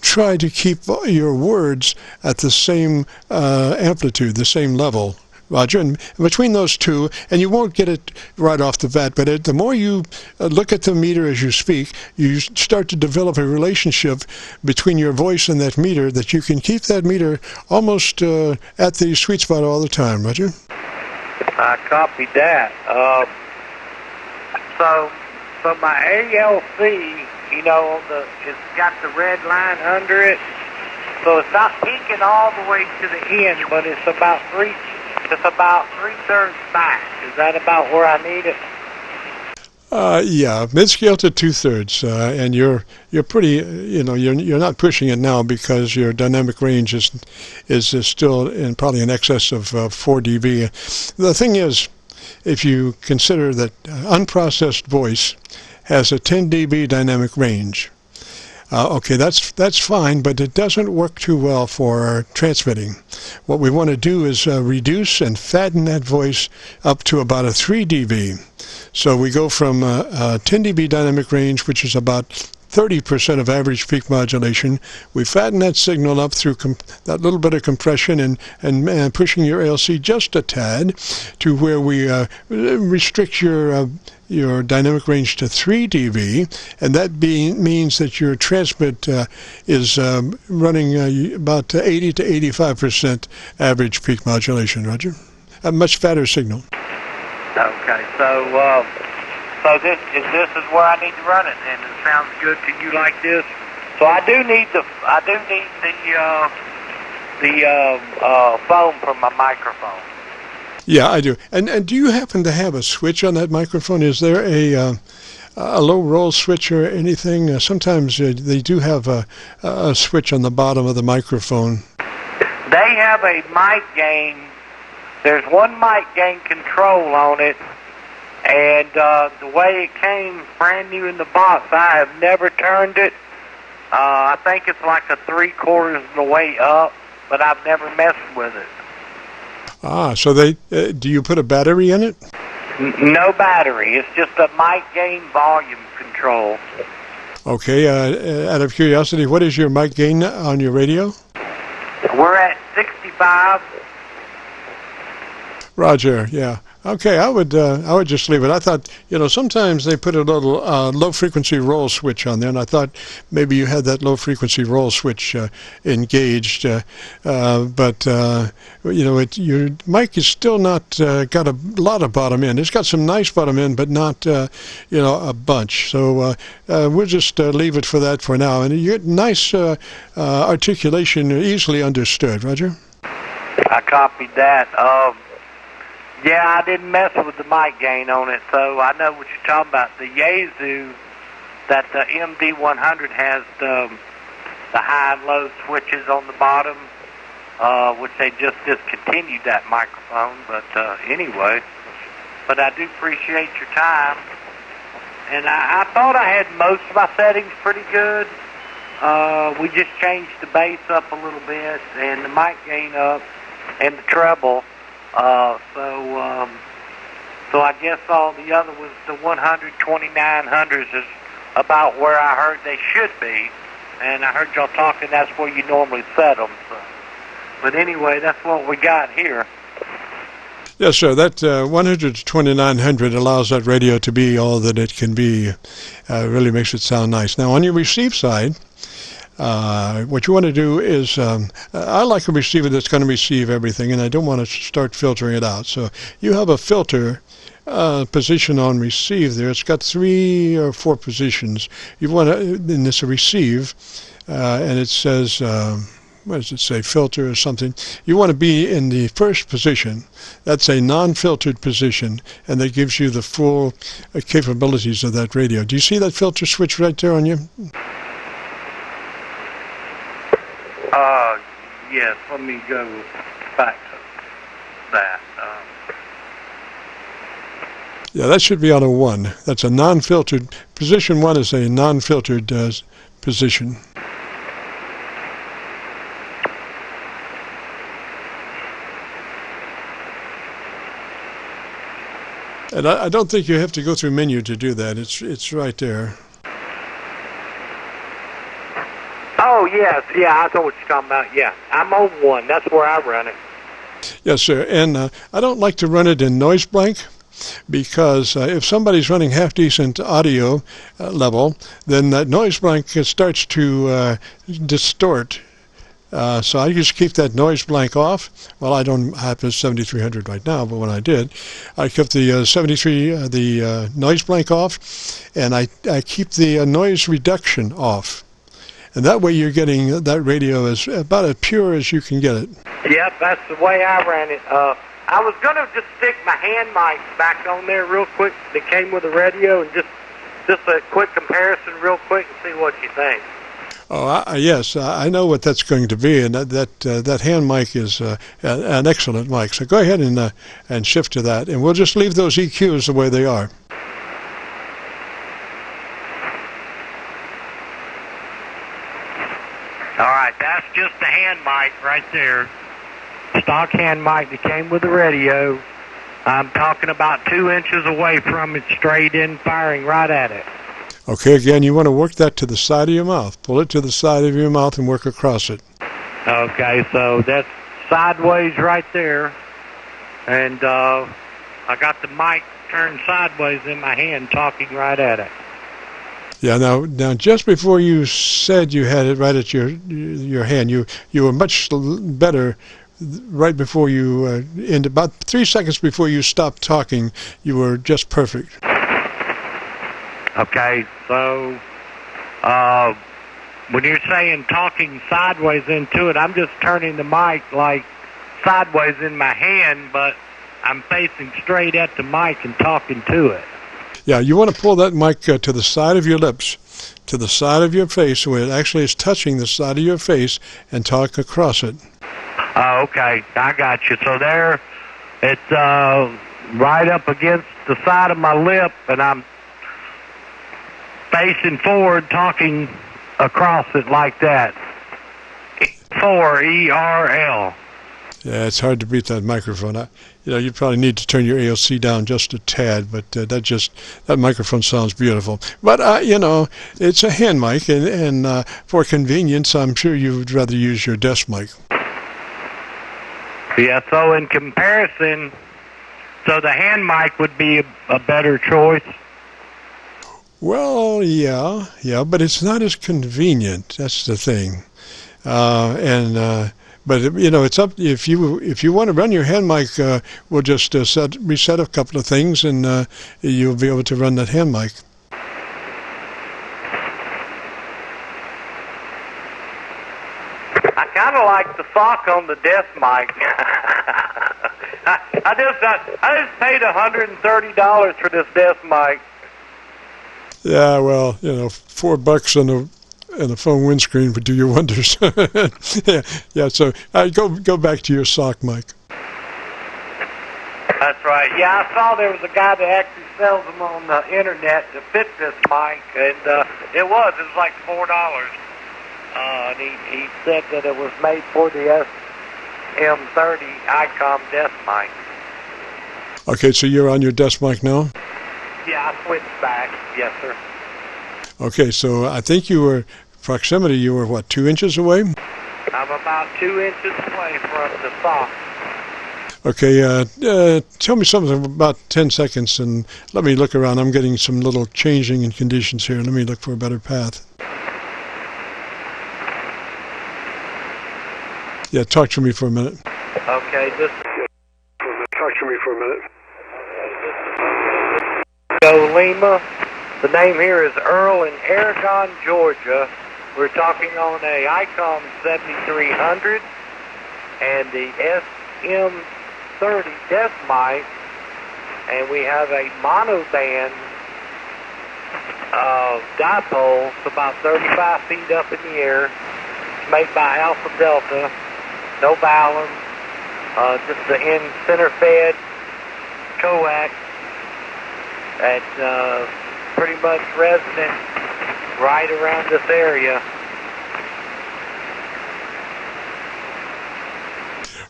try to keep your words at the same amplitude, the same level. Roger, and between those two, and you won't get it right off the bat, but the more you look at the meter as you speak, you start to develop a relationship between your voice and that meter, that you can keep that meter almost at the sweet spot all the time. Roger? I copied that. So my ALC, it's got the red line under it. So it's not peaking all the way to the end, but it's about 3/3 back. Is that about where I need it? Yeah, mid-scale to 2/3, and you're pretty, you're not pushing it now because your dynamic range is still in probably in excess of 4 dB. The thing is, if you consider that unprocessed voice has a 10 dB dynamic range, okay, that's fine, but it doesn't work too well for transmitting. What we want to do is reduce and fatten that voice up to about a 3 dB. So we go from a 10 dB dynamic range, which is about 30% of average peak modulation. We fatten that signal up through that little bit of compression and pushing your ALC just a tad to where we restrict your dynamic range to 3 dB, and that means that your transmit is running about 80 to 85% average peak modulation, Roger. A much fatter signal. Okay, so this is where I need to run it, and it sounds good to you like this. So I do need the foam from my microphone. Yeah, I do. And do you happen to have a switch on that microphone? Is there a low roll switch or anything? Sometimes they do have a switch on the bottom of the microphone. They have a mic gain. There's one mic gain control on it, and the way it came brand new in the box, I have never turned it. I think it's like a 3/4 of the way up, but I've never messed with it. Ah, so do you put a battery in it? No battery. It's just a mic gain volume control. Okay, out of curiosity, what is your mic gain on your radio? We're at 65. Roger, yeah. Okay, I would just leave it. I thought, sometimes they put a little low-frequency roll switch on there, and I thought maybe you had that low-frequency roll switch engaged. But your mic is still not got a lot of bottom end. It's got some nice bottom end, but not, a bunch. So we'll just leave it for that for now. And you get nice articulation, easily understood. Roger? I copied that. Yeah, I didn't mess with the mic gain on it, so I know what you're talking about. The Yaesu, that the MD100 has the high and low switches on the bottom, which they just discontinued that microphone. But anyway, but I do appreciate your time. And I thought I had most of my settings pretty good. We just changed the bass up a little bit and the mic gain up and the treble. So I guess all the other was the 12900s is about where I heard they should be, and I heard y'all talking that's where you normally set them. So. But anyway, that's what we got here. Yes, sir. That 100 to 2900 allows that radio to be all that it can be. Really makes it sound nice. Now, on your receive side, what you want to do is, I like a receiver that's going to receive everything, and I don't want to start filtering it out. So you have a filter position on receive there. It's got 3 or 4 positions. You want to, and it's a receive, and it says, what does it say, filter or something. You want to be in the first position. That's a non-filtered position, and that gives you the full capabilities of that radio. Do you see that filter switch right there on you? Yes, let me go back to that. Yeah, that should be on a 1. That's a non-filtered. Position 1 is a non-filtered position. And I don't think you have to go through menu to do that. It's right there. Oh, yes. Yeah, I know what you're talking about. Yeah, I'm on 1. That's where I run it. Yes, sir. And I don't like to run it in noise blank because if somebody's running half-decent audio level, then that noise blank starts to distort. So I just keep that noise blank off. Well, I don't have the 7300 right now, but when I did, I kept the noise blank off, and I keep the noise reduction off. And that way you're getting that radio as about as pure as you can get it. Yep, that's the way I ran it. I was going to just stick my hand mic back on there real quick that came with the radio and just a quick comparison real quick and see what you think. Oh, yes, I know what that's going to be, and that hand mic is an excellent mic. So go ahead and shift to that, and we'll just leave those EQs the way they are. All right, that's just the hand mic right there. Stock hand mic that came with the radio. I'm talking about 2 inches away from it, straight in, firing right at it. Okay, again, you want to work that to the side of your mouth. Pull it to the side of your mouth and work across it. Okay, so that's sideways right there. And I got the mic turned sideways in my hand, talking right at it. Yeah, now, just before you said you had it right at your hand, you were much better right before you, in about 3 seconds before you stopped talking, you were just perfect. Okay, so when you're saying talking sideways into it, I'm just turning the mic like sideways in my hand, but I'm facing straight at the mic and talking to it. Yeah, you want to pull that mic to the side of your lips, to the side of your face, where it actually is touching the side of your face, and talk across it. Oh, okay, I got you. So there, it's right up against the side of my lip, and I'm facing forward, talking across it like that. 4 ERL. Yeah, it's hard to beat that microphone. You probably need to turn your AOC down just a tad, but that microphone sounds beautiful. But it's a hand mic, and for convenience, I'm sure you would rather use your desk mic. Yeah. So in comparison, so the hand mic would be a better choice. Well, yeah, but it's not as convenient. That's the thing, But it's up. If you want to run your hand mic, we'll just reset a couple of things, and you'll be able to run that hand mic. I kind of like the sock on the desk mic. I just paid $130 for this desk mic. Yeah, well, $4 and a phone windscreen would do you wonders. yeah. So go back to your sock mic. That's right. Yeah, I saw there was a guy that actually sells them on the internet to fit this mic, and it was like $4. And he said that it was made for the SM30 ICOM desk mic. Okay, so you're on your desk mic now? Yeah, I switched back. Yes, sir. Okay, so I think you were 2 inches away? I'm about 2 inches away from the sock. Okay, tell me something about 10 seconds, and let me look around. I'm getting some little changing in conditions here. Let me look for a better path. Yeah, talk to me for a minute. Okay, just... Talk to me for a minute. Go Lima. The name here is Earl in Aragon, Georgia. We're talking on a ICOM 7300 and the SM30 desk mic, and we have a monoband dipole. It's about 35 feet up in the air. It's made by Alpha Delta. No balance. Just the in-center fed coax. That's pretty much resonant right around this area.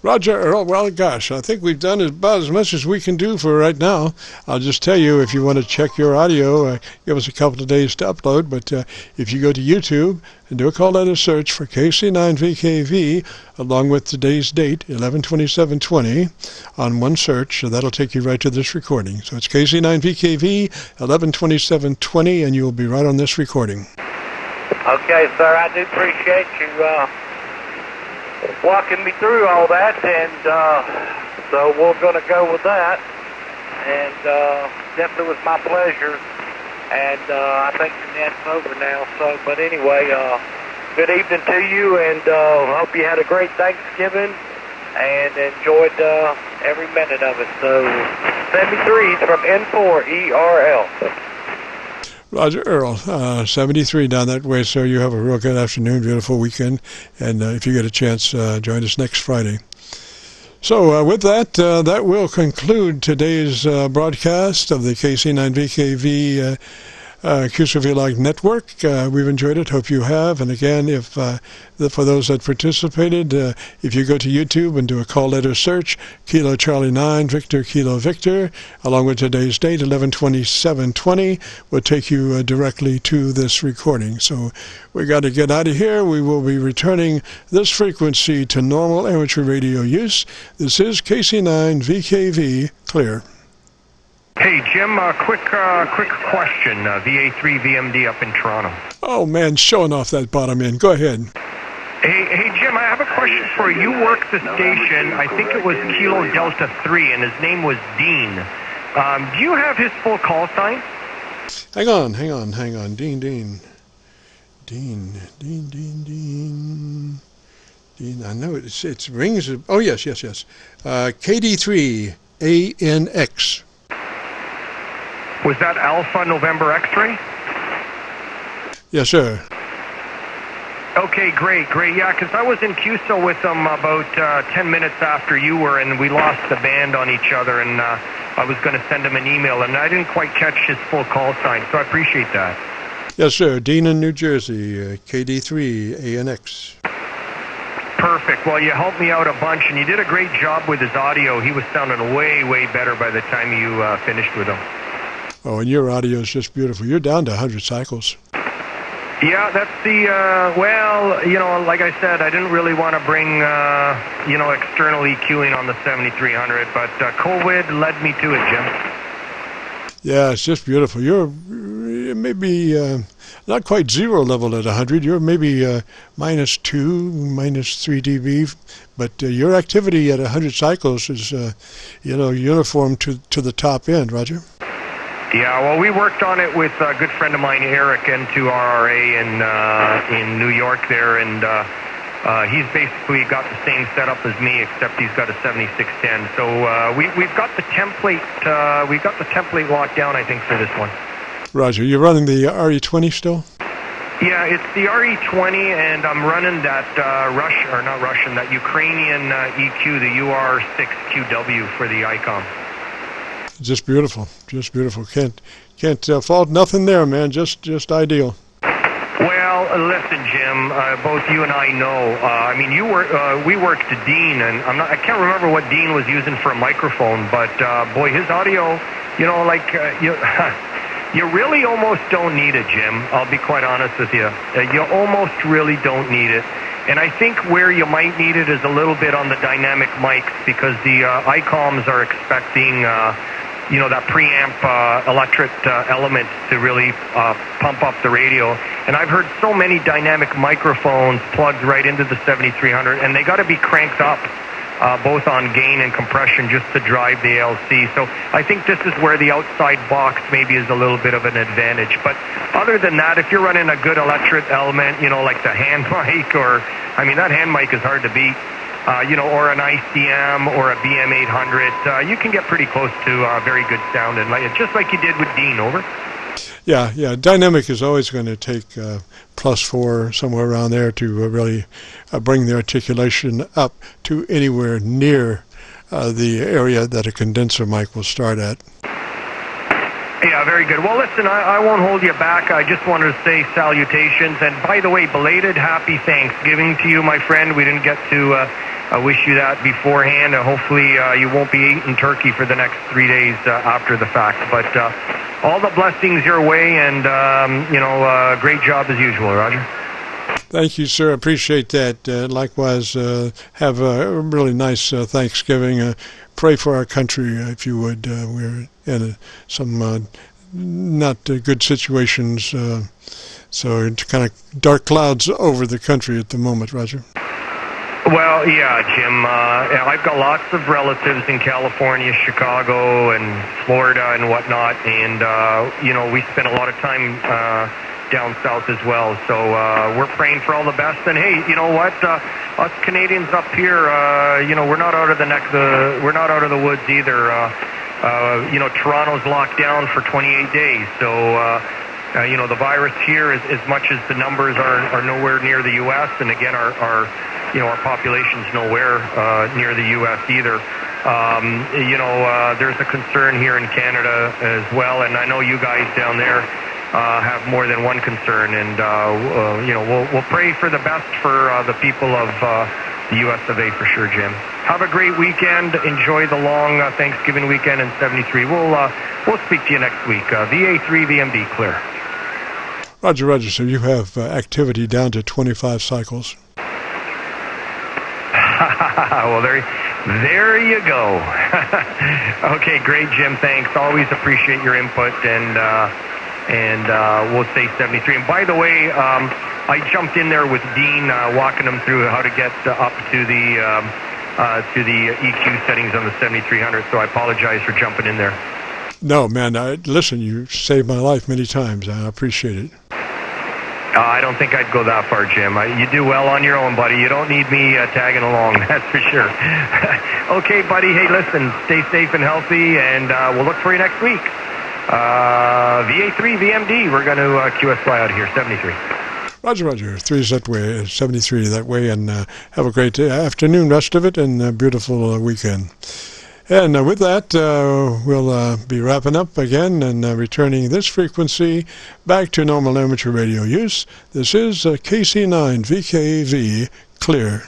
Roger, Earl. Well, gosh, I think we've done about as much as we can do for right now. I'll just tell you, if you want to check your audio, give us a couple of days to upload. But if you go to YouTube and do a call letter search for KC9VKV, along with today's date, 11/27/20, on one search, so that'll take you right to this recording. So it's KC9VKV, 11/27/20, and you'll be right on this recording. Okay, sir, I do appreciate you walking me through all that, and so we're going to go with that, and definitely was my pleasure, and I think the net's over now, so, but anyway, good evening to you, and hope you had a great Thanksgiving and enjoyed every minute of it. So, 73 from N4ERL. Roger, Earl, 73 down that way, so you have a real good afternoon, beautiful weekend, and if you get a chance, join us next Friday. So with that, that will conclude today's broadcast of the KC9VKV QSO-VLOG network. We've enjoyed it. Hope you have. And again, if for those that participated, if you go to YouTube and do a call letter search, Kilo Charlie 9 Victor Kilo Victor, along with today's date, 11/27/20, will take you directly to this recording. So we got to get out of here. We will be returning this frequency to normal amateur radio use. This is KC9VKV Clear. Hey, Jim, quick question. VA3 VMD up in Toronto. Oh, man, showing off that bottom end. Go ahead. Hey, Jim, I have a question for you. You worked the station, I think it was Kilo Delta 3, and his name was Dean. Do you have his full call sign? Hang on. Dean. I know it rings. Oh, yes. KD3 ANX. Was that Alpha November X-ray? Yes, sir. Okay, great. Yeah, because I was in QSO with them about 10 minutes after you were, and we lost the band on each other, and I was going to send him an email, and I didn't quite catch his full call sign, so I appreciate that. Yes, sir. Dean in New Jersey, KD3 ANX. Perfect. Well, you helped me out a bunch, and you did a great job with his audio. He was sounding way better by the time you finished with him. Oh, and your audio is just beautiful. You're down to 100 cycles. Yeah, that's the, like I said, I didn't really want to bring, external EQing on the 7300, but COVID led me to it, Jim. Yeah, it's just beautiful. You're maybe not quite zero level at 100. You're maybe -2, -3 dB, but your activity at 100 cycles is, uniform to the top end, Roger. Yeah, well, we worked on it with a good friend of mine, Eric, N2RRA in New York there, and he's basically got the same setup as me, except he's got a 7610. So we've got the template. We got the template locked down, I think, for this one. Roger, you're running the RE20 still? Yeah, it's the RE20, and I'm running that that Ukrainian EQ, the UR6QW for the ICOM. Just beautiful. Can't fault nothing there, man. Just ideal. Well, listen, Jim. Both you and I know. We worked to Dean, and I can't remember what Dean was using for a microphone, but boy, his audio. You really almost don't need it, Jim. I'll be quite honest with you. You almost really don't need it. And I think where you might need it is a little bit on the dynamic mics, because the ICOMs are expecting that preamp electric element to really pump up the radio. And I've heard so many dynamic microphones plugged right into the 7300, and they got to be cranked up both on gain and compression just to drive the ALC. So I think this is where the outside box maybe is a little bit of an advantage. But other than that, if you're running a good electric element, like the hand mic, that hand mic is hard to beat. Or an ICM or a BM800, you can get pretty close to very good sound, and just like you did with Dean. Over. Yeah. Dynamic is always going to take +4, somewhere around there, to really bring the articulation up to anywhere near the area that a condenser mic will start at. Yeah, very good. Well, listen, I won't hold you back. I just wanted to say salutations. And by the way, belated happy Thanksgiving to you, my friend. We didn't get to wish you that beforehand. Hopefully you won't be eating turkey for the next 3 days after the fact. But all the blessings your way, and, great job as usual, Roger. Thank you, sir. Appreciate that. Likewise, have a really nice Thanksgiving. Pray for our country, if you would. We're in some not good situations, so it's kind of dark clouds over the country at the moment, Roger. Well, yeah, Jim. I've got lots of relatives in California, Chicago, and Florida and whatnot, and, we spent a lot of time down south as well. So we're praying for all the best. And hey, you know what? Us Canadians up here, we're not out of the woods either. Toronto's locked down for 28 days. So the virus here, as much as the numbers are nowhere near the U.S., and again, our population's nowhere near the U.S. either. There's a concern here in Canada as well, and I know you guys down there have more than one concern, and we'll pray for the best for the people of the U.S. of A for sure, Jim. Have a great weekend. Enjoy the long Thanksgiving weekend in 73. We'll speak to you next week. VA3 VMD clear. Roger, Roger. So you have activity down to 25 cycles. Well, there you go. Okay, great, Jim. Thanks. Always appreciate your input, and we'll say 73. And by the way, I jumped in there with Dean, walking him through how to get up to the EQ settings on the 7300. So I apologize for jumping in there. No, man. Listen, you saved my life many times. I appreciate it. I don't think I'd go that far, Jim. You do well on your own, buddy. You don't need me tagging along, that's for sure. Okay, buddy. Hey, listen, stay safe and healthy, and we'll look for you next week. VA3 VMD, we're going to QSY out of here, 73. Roger, Roger. 3's that way, 73 that way, and have a great afternoon, rest of it, and a beautiful weekend. And with that, we'll be wrapping up again and returning this frequency back to normal amateur radio use. This is KC9VKV, clear.